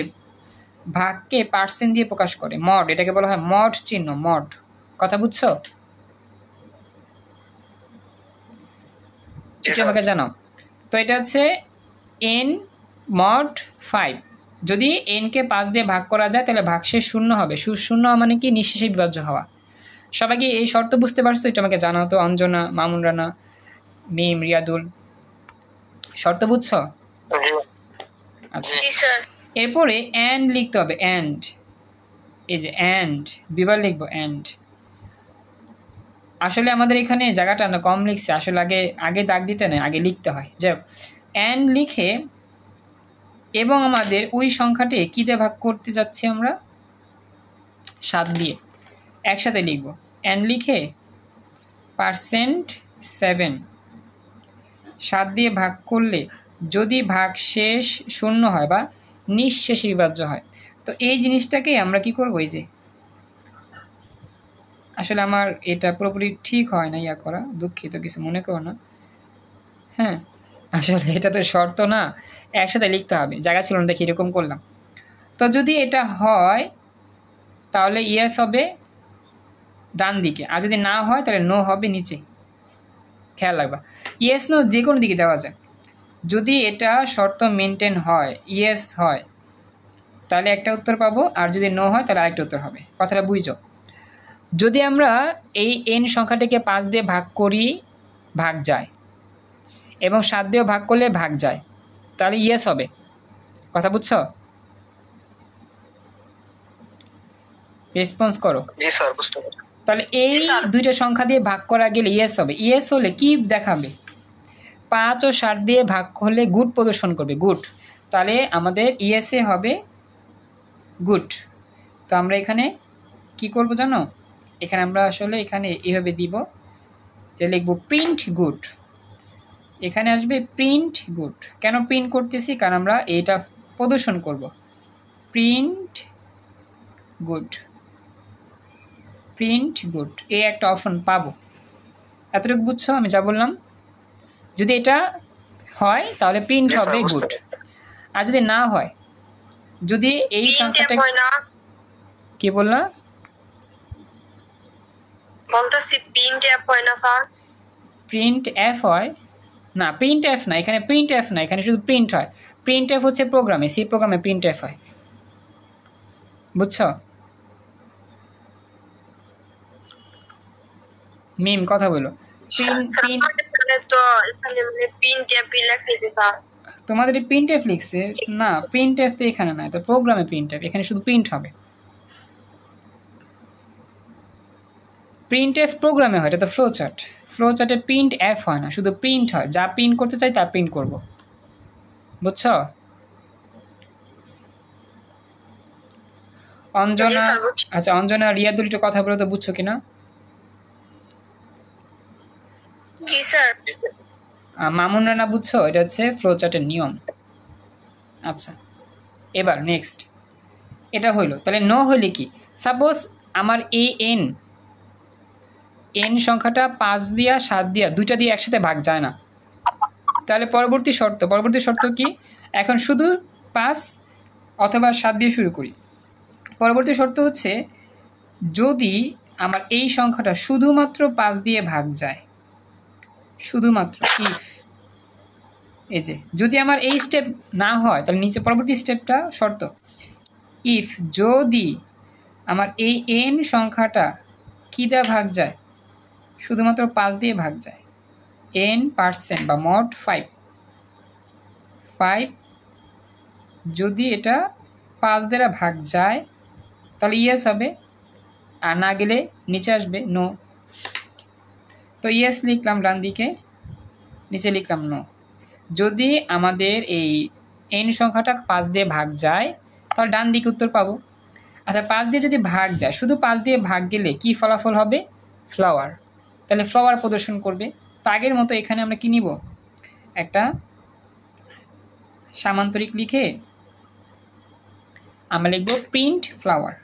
ভাগকে পার্সেন্ট দিয়ে প্রকাশ করে, মড, এটাকে বলা হয় মড চিহ্ন, মড। কথা বুঝছো? আমাকে জানাও। তো এটা হচ্ছে n mod 5, যদি n কে 5 দিয়ে ভাগ করা যায় তাহলে ভাগশেষ 0 হবে। 0 মানে কি? নিঃশেষে বিভাজ্য হওয়া। সবাইকে এই শর্ত বুঝতে পারছো? এটা আমাকে জানাও তো, অঞ্জনা, মামুন রানা, মিম, রিয়াদুল, শর্ত বুঝছো? আচ্ছা, এরপরে অ্যান্ড লিখতে হবে, অ্যান্ড, এই যে অ্যান্ড, দুইবার লিখবো অ্যান্ড। আসলে আমাদের এখানে জায়গাটা না কম লিখছে, আসলে আগে দাগ দিতে নেই, আগে লিখতে হয়। যাই হোক, অ্যান্ড লিখে এবং আমাদের ওই সংখ্যাটি কী দিয়ে ভাগ করতে যাচ্ছি আমরা? 7 দিয়ে। একসাথে লিখব, অ্যান্ড লিখে %7 7 দিয়ে ভাগ করলে যদি ভাগশেষ 0 হয় বা নিঃশেষে বিভাজ্য হয়, তো এই জিনিসটাকে আমরা কি করব? এই যে আসলে আমার এটা পুরোপুরি ঠিক হয় না করা, দুঃখিত, কিছু মনে করো না। হ্যাঁ, আসলে এটা তো শর্ত না, একসাথে লিখতে হবে, জায়গা ছিল না দেখি এরকম করলাম। তো যদি এটা হয় তাহলে ইয়েস হবে ডান দিকে, আর যদি না হয় তাহলে নো হবে নিচে। খেয়াল রাখবা, ইয়েস নো যে কোনো দিকে দেওয়া যায়। যদি এটা শর্ত মেনটেন হয়, ইয়েস হয়, তাহলে একটা উত্তর পাবো, আর যদি নো হয় তাহলে আরেকটা উত্তর হবে। কথাটা বুঝছো? যদি আমরা এই n সংখ্যাটিকে 5 দিয়ে ভাগ করি, ভাগ যায়, এবং 7 দিয়েও ভাগ করলে ভাগ যায়, তাহলে ইয়েস হবে। কথা বুঝছো? রেসপন্স করো। জি স্যার, বুঝতে পারছি। তাহলে এই দুইটা সংখ্যা দিয়ে ভাগ করা গেলে ইয়েস হবে। ইয়েস হলে কি দেখাবে? 5 ও 7 দিয়ে ভাগ করলে গুড প্রদর্শন করবে, গুড। তাহলে আমাদের ইয়েসে হবে গুড। তো আমরা এখানে কি করব জানো? এখানে আমরা আসলে এখানে এইভাবে দিব, যে লিখব প্রিন্ট গুড। এখানে আসবে প্রিন্ট গুড। কেন প্রিন্ট করতেছি? কারণ আমরা এইটা প্রদর্শন করব, প্রিন্ট গুড, প্রিন্ট গুড, এই একটা অপশন পাবো। এতটুকু বুঝছো আমি যা বললাম? যদি এটা হয় তাহলে প্রিন্ট হবে গুড, আর যদি না হয়, যদি এই সংখ্যাটা কি বললা? বলতেছি প্রিন্ট এফ হয় না স্যার? প্রিন্ট এফ হয় না, প্রিন্ট এফ না, এখানে প্রিন্ট এফ না, এখানে শুধু প্রিন্ট হয়। প্রিন্ট এফ হচ্ছে প্রোগ্রামে, সি প্রোগ্রামে প্রিন্ট এফ হয়, বুঝছো? মিম কথা বলো। তো এখানে মানে প্রিন্ট এফ লেখাইছে স্যার। তোমাদের প্রিন্ট এফ লিখছে না, প্রিন্ট এফ তো এখানে নাই, তো প্রোগ্রামে প্রিন্ট এফ, এখানে শুধু প্রিন্ট হবে। প্রিন্ট এফ প্রোগ্রামে হয়, এটা তো ফ্লো চার্ট, ফ্লো চার্টে প্রিন্ট এফ হয় না, শুধু প্রিন্ট হয়, যা প্রিন্ট করতে চাই তা প্রিন্ট করব, বুঝছো? অঞ্জনা, আচ্ছা অঞ্জনা রিয়াদুল একটু কথা বলে তো, বুঝছো কিনা? জি স্যার। মামুন রানা বুঝছো? এটা হচ্ছে ফ্লো চার্টের নিয়ম। আচ্ছা এবার নেক্সট, এটা হইলো। তাহলে ন হইলে কি, সাপোজ আমার এই এন সংখ্যাটা 5 দিয়া 7 দিয়া দুইটা দিয়ে একসাথে ভাগ যায় না, তাহলে পরবর্তী শর্ত কি, এখন শুধু 5 অথবা 7 দিয়ে শুরু করি। পরবর্তী শর্ত হচ্ছে যদি আমার এই সংখ্যাটা শুধুমাত্র 5 দিয়ে ভাগ যায়, শুধুমাত্র ইফ, এই যে যদি আমার এই স্টেপ না হয় তাহলে নিচে পরবর্তী স্টেপটা শর্ত, ইফ যদি আমার এই এন সংখ্যাটা কী দিয়ে ভাগ যায়, শুধুমাত্র 5 দিয়ে ভাগ যায়, n% বা মোট 5 যদি এটা 5 দ্বারা ভাগ যায় তাহলে ইয়েস হবে, আর না গেলে নিচে আসবে নো। তো ইয়েস লিখলাম ডান দিকে, নিচে লিখলাম নো। যদি আমাদের এই এন সংখ্যাটা 5 দিয়ে ভাগ যায় তাহলে ডান দিকে উত্তর পাবো। আচ্ছা 5 দিয়ে যদি ভাগ যায়, শুধু 5 দিয়ে ভাগ গেলে কি ফলাফল হবে, ফ্লাওয়ার, তাহলে ফ্লাওয়ার প্রদর্শন করবে। তো আগের মতো এখানে আমরা কি নিব, একটা সামান্তরিক লিখে আমরা লিখব print flower,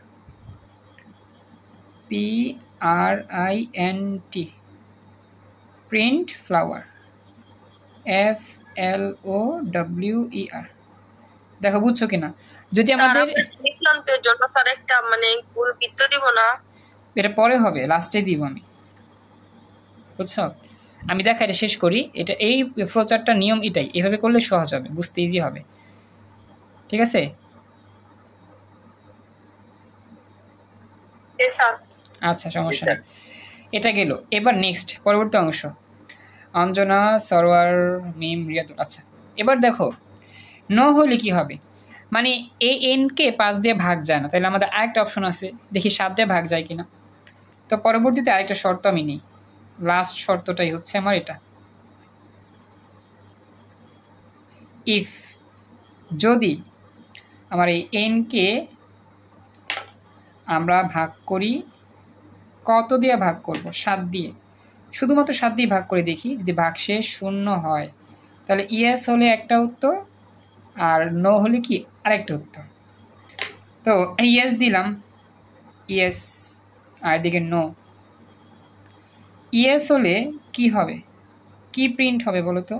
PRINT, print flower, FLOWER। দেখো বুঝছো কিনা? যদি আমাদের লিখলাম তো জন্য স্যার একটা মানে ভুল বৃত্ত দিব না, এটা পরে হবে, লাস্টে দিব আমি, বুঝছো? আমি দেখা এটা শেষ করি, এটা এই ফ্লোচার্টটার নিয়ম এটাই, এভাবে করলে সহজ হবে, বুঝতে ইজি হবে, ঠিক আছে? আচ্ছা সমস্যা নেই, এটা গেল। এবার নেক্সট পরবর্তী অংশ, অঞ্জনা, সরওয়ার, মিম, রিয়াদুল। আচ্ছা এবার দেখো ন হলে কি হবে, মানে এই এনকে 5 দিয়ে ভাগ যায় না, তাহলে আমাদের আরেকটা অপশন আছে, দেখি 7 দিয়ে ভাগ যায় কিনা। তো পরবর্তীতে আরেকটা শর্ত আমি নিই, লাস্ট শর্তটাই হচ্ছে আমার এটা, ইফ যদি আমার এই এনকে আমরা ভাগ করি, কত দিয়ে ভাগ করব, 7 দিয়ে, শুধুমাত্র 7 দিয়ে ভাগ করে দেখি, যদি ভাগশেষ 0 হয় তাহলে ইয়েস হলে একটা উত্তর, আর নো হলে কি আরেকটা উত্তর। তো ইয়েস দিলাম, ইয়েস, আর দিকে নো। ইয়েস হলে কি হবে, কি প্রিন্ট হবে বলো তো,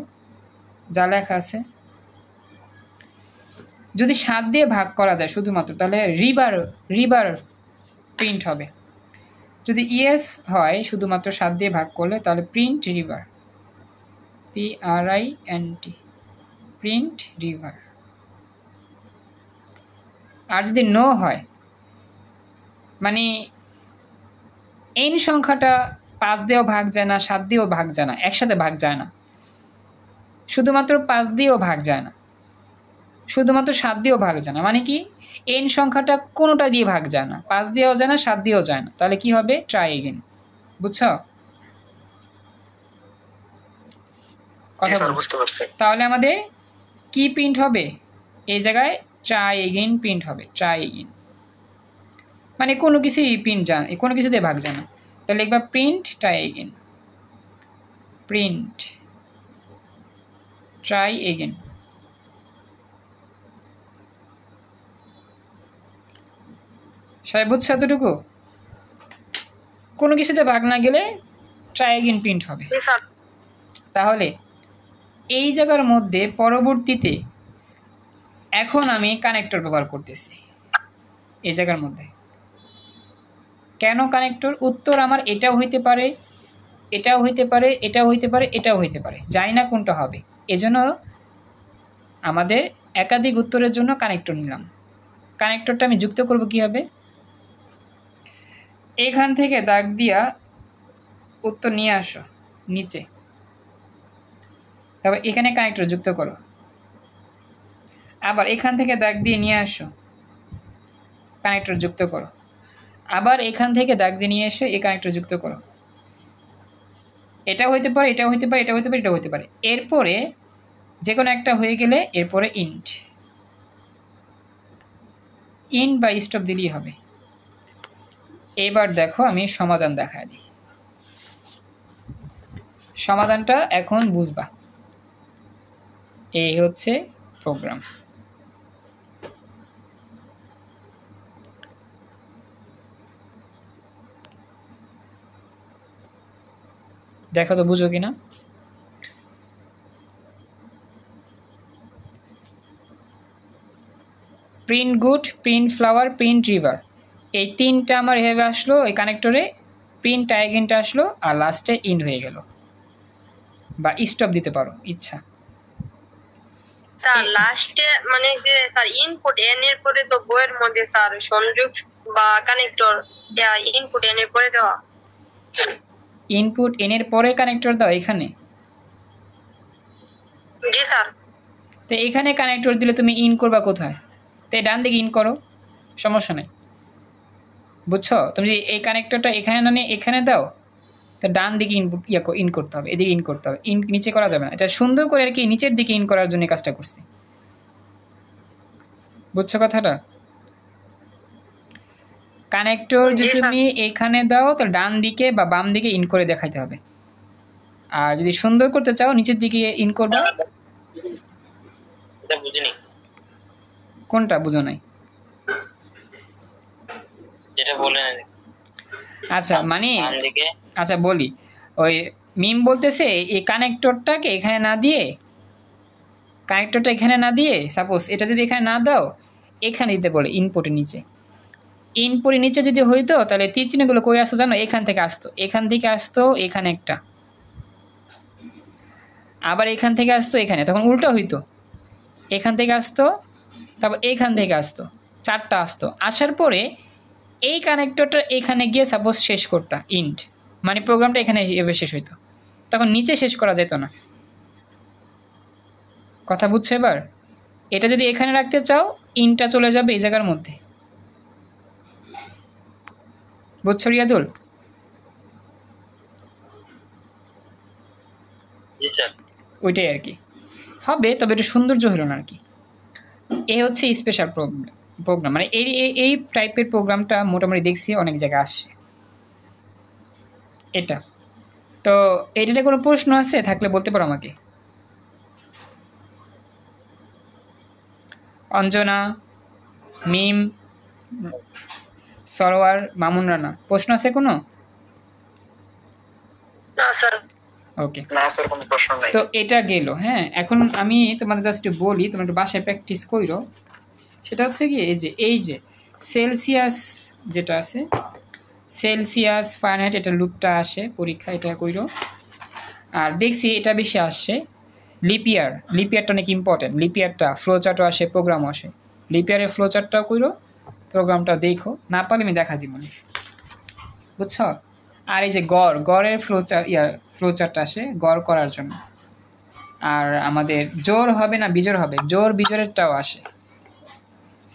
যা লেখা আছে, যদি 7 দিয়ে ভাগ করা যায় শুধুমাত্র তাহলে রিবার প্রিন্ট হবে। যদি ইয়েস হয় শুধুমাত্র 7 দিয়ে ভাগ করলে তাহলে print river, PRINT, print river. আর যদি নো হয়, মানে এন সংখ্যাটা 5 দিয়েও ভাগ যায় না, 7 দিয়েও ভাগ যায় না, একসাথে ভাগ যায় না, শুধুমাত্র 5 দিয়েও ভাগ যায় না, শুধুমাত্র 7 দিয়েও ভাগ যায় না, মানে কি এন সংখ্যাটা কোনোটা দিয়ে ভাগ যায় না, 5 দিয়েও যায় না, 7 দিয়েও যায় না, তাহলে কি হবে, ট্রাই এগেন, বুঝছো কথা? বুঝতে পারছি। তাহলে আমাদের কি প্রিন্ট হবে, এই জায়গায় ট্রাই এগেন প্রিন্ট হবে, ট্রাই এগেন, মানে কোনো কিছুই প্রিন্ট যায়, কোনো কিছুতে ভাগ যায় না, তাহলে একবার print try again, print try again. সবাই বুঝছো এতটুকু? কোনো কিছুতে ভাগ না গেলে ট্রাই এগেন প্রিন্ট হবে। তাহলে এই জায়গার মধ্যে পরবর্তীতে এখন আমি কানেক্টর ব্যবহার করতেছি এই জায়গার মধ্যে। কেন কানেক্টর? উত্তর আমার এটাও হইতে পারে, এটাও হইতে পারে, এটাও হইতে পারে, এটাও হইতে পারে, জানি না কোনটা হবে, এজন্য আমাদের একাধিক উত্তরের জন্য কানেক্টর নিলাম। কানেক্টরটা আমি যুক্ত করব কীভাবে? এখান থেকে দাগ দিয়া উত্তর নিয়ে আসো নিচে, তারপর এখানে কানেক্টর যুক্ত করো, আবার এখান থেকে দাগ দিয়ে নিয়ে আসো, কানেক্টর যুক্ত করো, আবার এখান থেকে দাগ দিয়ে নিয়ে এসে এই কানেক্টর যুক্ত করো। এটাও হইতে পারে, এটাও হইতে পারে, এটাও হইতে পারে, এটাও হইতে পারে। এরপরে যে কোনো একটা হয়ে গেলে এরপরে ইন্ট বা স্টপ দিলেই হবে। এবার দেখো আমি সমাধান দেখায় দিই। সমাধানটা এখন বুঝবা। এই হচ্ছে প্রোগ্রাম। দেখো তো বুঝো কিনা। Print good, print flower, print river, এই তিনটা আমার এভাবে আসলো এই কানেক্টরে, প্রিন্ট টাইগেনটা আসলো, আর লাস্টে ইন হয়ে গেল, বা স্টপ দিতে পারো ইচ্ছা। স্যার লাস্টে মানে যে স্যার ইনপুট এন এর পরে তো বইয়ের মধ্যে স্যার সংযোগ বা কানেক্টর ইনপুট এন এর পরে দেওয়া। ইনপুট এন এর পরে কানেক্টর দাও এখানে। জি স্যার। তো এখানে কানেক্টর দিলে তুমি ইন করবা কোথায়? তো ডান দিকে ইন করো, সমস্যা নেই। বুঝছো? তুমি যদি এই কানেক্টরটা এখানে না নিয়ে এখানে দাও, তো ডান দিকে ইনপুট ইন করতে হবে, এদিকে ইন করতে হবে, ইন নিচে করা যাবে না। এটা সুন্দর করে আর কি নিচের দিকে ইন করার জন্য কাজটা করছি। বুঝছো কথাটা? কানেক্টর যদি তুমি এখানে দাও তো ডান দিকে বা বাম দিকে ইন করে দেখাইতে হবে, আর যদি সুন্দর করতে চাও নিচের দিকে ইন করবা। এটা বুঝিনি। কোনটা বুঝো নাই? যেটা বললেন। আচ্ছা মানে আচ্ছা বলি, ওই মিম বলতেছে এই কানেক্টরটাকে এখানে না দিয়ে, কানেক্টরটা এখানে না দিয়ে সাপোজ এটা যদি এখানে না দাও এখানে দিতে বলে ইনপুটের নিচে। ইনপুটের নিচে যদি হইতো তাহলে তীর চিহ্নগুলো কই আসতো জানো? এখান থেকে আসতো, এখান থেকে আসতো এখানে একটা, আবার এখান থেকে আসতো এখানে, তখন উল্টো হইতো। এখান থেকে আসতো, তারপর এখান থেকে আসতো, চারটা আসতো। আসার পরে এই কানেক্টরটা এখানে গিয়ে সাপোজ শেষ করতা ইন্ট, মানে প্রোগ্রামটা এখানে এভাবে শেষ হইতো, তখন নিচে শেষ করা যেত না। কথা বুঝছো এবার? এটা যদি এখানে রাখতে চাও ইনটা চলে যাবে এই জায়গার মধ্যে। বুঝছো রিয়াদুল? জি স্যার। ওইটাই আর কি হবে, তবে এটা সৌন্দর্য হলো না আর কি। এ হচ্ছে স্পেশাল প্রোগ্রাম, মানে এই টাইপের প্রোগ্রামটা মোটামুটি দেখছি অনেক জায়গায় আসছে এটা। তো এইটাতে কোনো প্রশ্ন আছে থাকলে বলতে পারো আমাকে। অঞ্জনা, মিম, সরোয়ার, মামুন রানা, প্রশ্ন আছে কোনো? না স্যার। ওকে, না স্যার কোনো প্রশ্ন নাই। তো এটা গেল। হ্যাঁ, এখন আমি তোমাদের জাস্ট বলি, তোমরা একটু বাসায় প্র্যাকটিস করো। সেটা হচ্ছে কি, এই যে সেলসিয়াস যেটা আছে, সেলসিয়াস, ফারেনহাইট, এটা লুপটা আসে পরীক্ষা, এটা কইরো। আর দেখছি এটা বেশি আসছে লিপিয়ার, লিপিয়ারটা অনেক ইম্পর্টেন্ট। লিপিয়ারটা ফ্লোচার্টও আসে, প্রোগ্রামও আসে। লিপিয়ারের ফ্লোচার্টটাও কইরো, প্রোগ্রামটা দেখো, না পারলে আমি দেখা দিব না। বুঝছো? আর এই যে গড়ের ফ্লোচার্ট আসে গড় করার জন্য। আর আমাদের জোর হবে না বিজোড় হবে, জোর বিজোড়েরটাও আসে।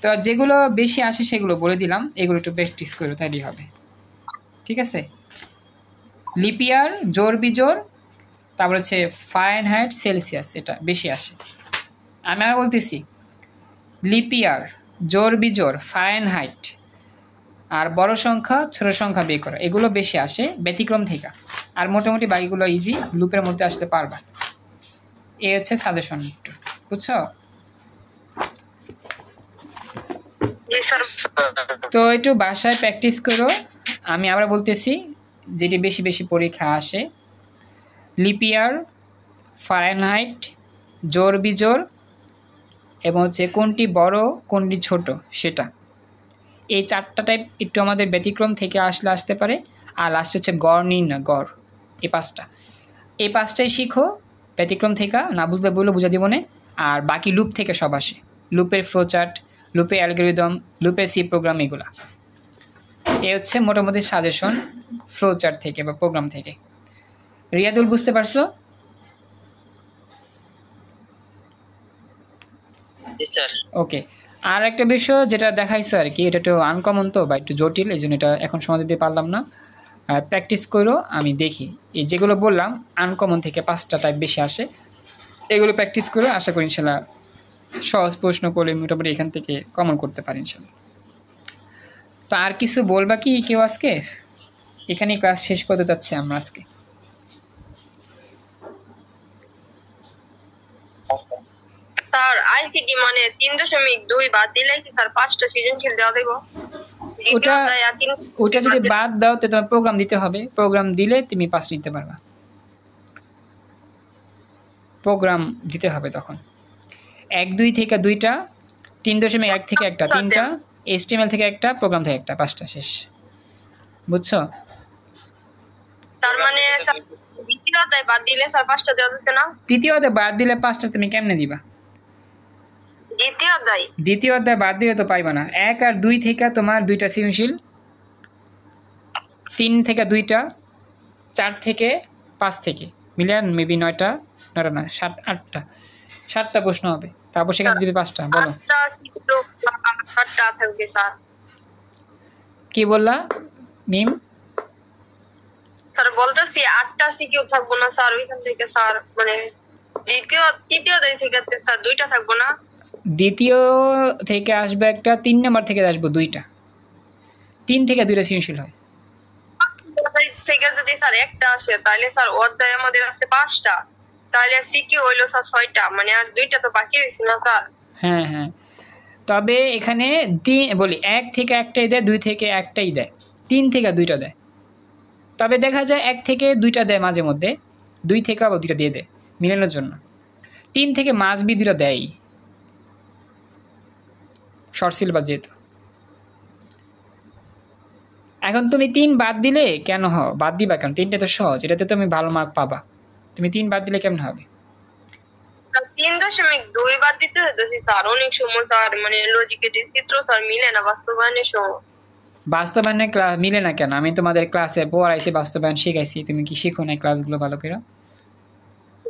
তো যেগুলো বেশি আসে সেগুলো বলে দিলাম, এগুলো একটু প্র্যাকটিস করো তাইলেই হবে। ঠিক আছে? লিপিয়ার, জোর বিজোড়, তারপর হচ্ছে ফারেনহাইট, সেলসিয়াস, এটা বেশি আসে। আমি আর বলতেছি লিপিয়ার, জোর বিজোড়, ফারেনহাইট, আর বড় সংখ্যা ছোট সংখ্যা বের করা, এগুলো বেশি আসে ব্যতিক্রম থেকে। আর মোটামুটি বাকিগুলো ইজি, লুপের মধ্যে আসতে পারবা। এই হচ্ছে সাজেশন একটু, বুঝছো? তো একটু বাসায় প্র্যাকটিস করো। আমি আবার বলতেছি, যেটি বেশি বেশি পরীক্ষা আসে, লিপিয়ার, ফারেনহাইট, জোর বিজোড়, এবং হচ্ছে কোনটি বড় কোনটি ছোট সেটা। এই চারটা টাইপ একটু আমাদের ব্যতিক্রম থেকে আসতে পারে। আর লাস্ট হচ্ছে গড় নির্ণয়, গড়, এই পাঁচটাই শিখো ব্যতিক্রম থেকে, না বুঝলে বললে বুঝা দিব না। আর বাকি লুপ থেকে সব আসে। লুপের ফ্লোচার্ট, লুপের অ্যালগোরিদম, লুপের সি প্রোগ্রাম, এগুলা এই হচ্ছে মোটামুটি সাজেশন ফ্লোচার্ট থেকে বা প্রোগ্রাম থেকে। রিয়াদুল বুঝতে পারছো? জি স্যার। ওকে, আর একটা বিষয় যেটা দেখাইছো আর কি, এটা একটু আনকমন তো বা একটু জটিল, এই জন্য এটা এখন সময় দিতে পারলাম না। প্র্যাকটিস করো, আমি দেখি এই যেগুলো বললাম আনকমন থেকে 5টা টাইপ বেশি আসে, এগুলো প্র্যাকটিস করো, আশা করি ইনশাল্লাহ সহজ প্রশ্ন করলে মোটামুটি এখান থেকে কমন করতে পারি ইনশাল্লাহ। তো আর কিছু বলবা কি কেউ আজকে? এখানেই ক্লাস শেষ করতে যাচ্ছে আমরা আজকে। স্যার আইসিটি মানে 3.2 বাদ দিলে কি স্যার 5টা সৃজনশীল দেওয়া দেবো? ওটা ওটা যদি বাদ দাও তো তোমার প্রোগ্রাম দিতে হবে, প্রোগ্রাম দিলে তুমি 5 নিতে পারবা, প্রোগ্রাম দিতে হবে তখন। 1-2 থেকে 2টা, 3.1 থেকে 1টা, 3টা, HTML থেকে 1টা, প্রোগ্রাম থেকে 1টা, 5টা শেষ। বুঝছো? তার মানে স্যার দ্বিতীয় অধ্যায় বাদ দিলে স্যার 5টা দেওয়া যাচ্ছে না? তৃতীয়তে বাদ দিলে 5টা তুমি কেমনে দিবা? দ্বিতীয় অধ্যায় বাদ দিলে তো পাইবা না। 1 আর 2 থেকে তোমার 2টা সৃজনশীল, 3 থেকে 2টা, 4 থেকে 5 থেকে মিলিয়ে মেবি 9টা না 7টা প্রশ্ন হবে, তারপর সেখানে দিবে 5টা। বলো 8টা থাকবে স্যার। কি বললা মিম? স্যার বলতেছি 8টা সিকিউ থাকবো না স্যার ওইখান থেকে স্যার, মানে তৃতীয় অধ্যায় থেকে স্যার 2টা থাকবো না? দ্বিতীয় থেকে আসবে একটা, 3 নাম্বার থেকে আসবে 2টা, 3 থেকে 2টা সৃজনশীল হয়। থেকে যদি স্যার একটা আসে তাহলে স্যার অধ্যায় আমাদের আছে 5টা, তাহলে সিকিউ হইলো স্যার 6টা, মানে আর 2টা তো বাকি রয়েছে না স্যার? হ্যাঁ হ্যাঁ, তবে এখানে বলি 1 থেকে 1টাই দেয়, 2 থেকে 1টাই দেয়, 3 থেকে 2টা দেয়। তবে দেখা যায় 1 থেকে 2টা দেয় মাঝে মধ্যে, 2 থেকে আবার 2টা দিয়ে দেয় মিলানোর জন্য। 3 থেকে মাসবি 2টা দেয়, শর্ট সিলেবাস যেহেতু। এখন তুমি 3 বাদ দিলে কেন বাদ দিবা কেন? 3টা তো সহজ, এটাতে তুমি ভালো মার্ক পাবা। তুমি 3 বাদ দিলে কেমন হবে? 3.2 বাদ দিতে হইতেছে স্যার, অনেক সময় স্যার মানে লজিকের চিত্র স্যার মিলে না বাস্তবায়নের সময়। বাস্তবায়নে ক্লাস মিলে না কেন? আমি তোমাদের ক্লাসে পড়াইছি, বাস্তবায়ন শিখাইছি, তুমি কি শিখো না ক্লাসগুলো ভালো করে?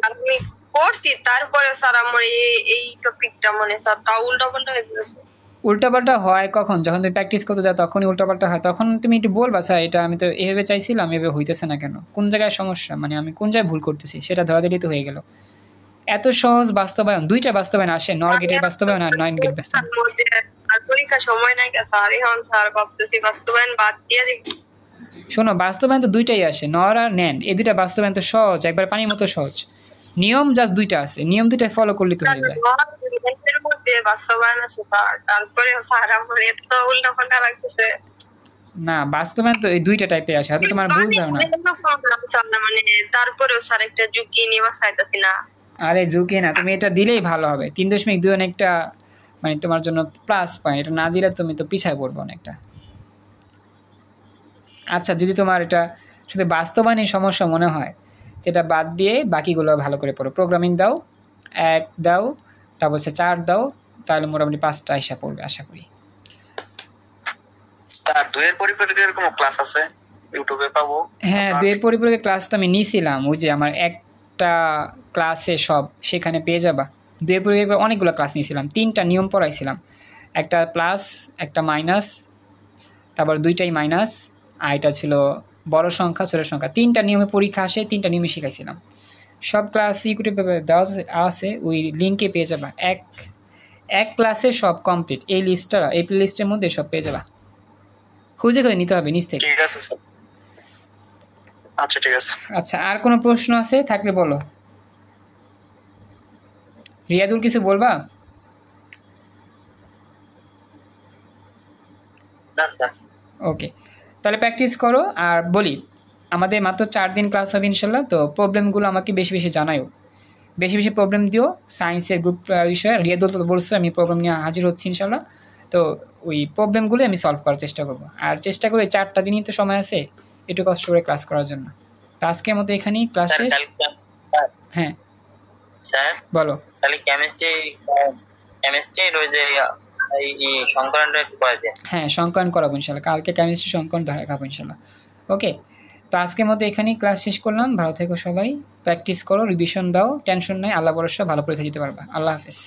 আমি করছি, তারপরে স্যার আমার এই টপিকটা মানে স্যার তাও উল্টাপাল্টা হয়ে গেছে। উল্টাপাল্টা হয় কখন? যখন তুমি প্র্যাকটিস করতে যাও তখনই উল্টাপাল্টা হয়। তখন তুমি একটু বলবা স্যার এটা আমি তো এভাবে চাইছিলাম, এভাবে হইতেছে না কেন, কোন জায়গায় সমস্যা, মানে আমি কোন জায়গায় ভুল করতেছি, সেটা ধরাধরি তো হয়ে গেল। এত সহজ বাস্তবায়ন, 2টা বাস্তবায়ন আসে, 9 গেটের বাস্তবায়ন আর 9 গেট বাস্তবায়ন। পরীক্ষা সময় নাই স্যার, এখন স্যার ভাবতেছি বাস্তবায়ন বাদ দিয়ে দিই। শোনো, বাস্তবায়ন তো 2টাই আসে, নর আর ন্যান, এই 2টা বাস্তবায়ন তো সহজ, একবার পানির মতো সহজ। নিয়ম জাস্ট 2টা আছে, নিয়ম 2টা ফলো করলে তো হয়ে যায়। বাস্তবায়ন আছে স্যার, তারপরে স্যার আমার এত উল্টাপাল্টা লাগতেছে। না, বাস্তবায়ন তো এই 2টা টাইপে আসে, হয়তো তোমার ভুল ধারণা। মানে তারপরেও স্যার একটা ঝুঁকি নেওয়া চাইতেছি না। আরে ঝুঁকি না, তুমি এটা দিলেই ভালো হবে। 3.2 অনেকটা মানে তোমার জন্য প্লাস পয়েন্ট, এটা না দিলে তুমি তো পিছায় পড়বে অনেকটা। আচ্ছা, যদি তোমার এটা শুধু বাস্তবায়নের সমস্যা মনে হয় এটা বাদ দিয়ে বাকিগুলো ভালো করে পড়ো। প্রোগ্রামিং দাও 1 দাও, তারপর হচ্ছে 4 দাও, তাহলে মোটামুটি 5টা আইসা পড়বে আশা করি। স্যার 2 এর পরিপূরকের এরকম ক্লাস আছে ইউটিউবে পাবো? হ্যাঁ, 2 এর পরিপূরকের ক্লাস তো আমি নিয়েছিলাম, ওই যে আমার একটা ক্লাসে সব সেখানে পেয়ে যাবা। 2 এর পরিপূরকের অনেকগুলো ক্লাস নিয়েছিলাম, 3টা নিয়ম পড়াইছিলাম, একটা প্লাস, একটা মাইনাস, তারপর 2টাই মাইনাস, আর এটা ছিল বড় সংখ্যা ছোট সংখ্যা। 3টা নিয়মে পরীক্ষা আসে, 3টা নিয়মে শিখাইছিলাম। সব ক্লাস ইউটিউবে দেওয়া আছে, ওই লিঙ্কে পেয়ে যাবা। এক ক্লাসে সব কমপ্লিট, এই লিস্টটা এই প্লে লিস্টের মধ্যে সব পেয়ে যাবা, খুঁজে খুঁজে নিতে হবে নিচ থেকে। ঠিক আছে স্যার। আচ্ছা ঠিক আছে। আচ্ছা, আর কোনো প্রশ্ন আছে থাকলে বলো। রিয়াদুল কিছু বলবা? স্যার ওকে, তাহলে প্র্যাকটিস করো। আর বলি, আমাদের মাত্র 4 দিন ক্লাস হবে ইনশাল্লাহ, তো প্রবলেমগুলো আমাকে বেশি বেশি জানাও, বেশি বেশি প্রবলেম দিও সায়েন্সের গ্রুপ বিষয়ে। রিয়াদুল তো বলছো আমি প্রবলেম নিয়ে হাজির হচ্ছি ইনশাল্লাহ, তো ওই প্রবলেমগুলো আমি সলভ করার চেষ্টা করবো। আর চেষ্টা করি 4টা দিনই তো সময় আছে একটু কষ্ট করে ক্লাস করার জন্য। তো আজকের মতো এখানেই ক্লাস শেষ। হ্যাঁ স্যার বলো। তাহলে কেমিস্ট্রি কেমিস্ট্রি ওই যে এই সংকলনটা একটু করে দেন। হ্যাঁ, সংকলন করাবো ইনশাল্লাহ, কালকে কেমিস্ট্রি সংকলন ধরে খাবো ইনশাল্লাহ। ওকে, তো আজকের মতো এখানেই ক্লাস শেষ করলাম। ভালো থেকো সবাই, প্র্যাকটিস করো, রিভিশন দাও, টেনশন নাই, আল্লাহ ভরসা, ভালো পরীক্ষা দিতে পারবা। আল্লাহ হাফেজ।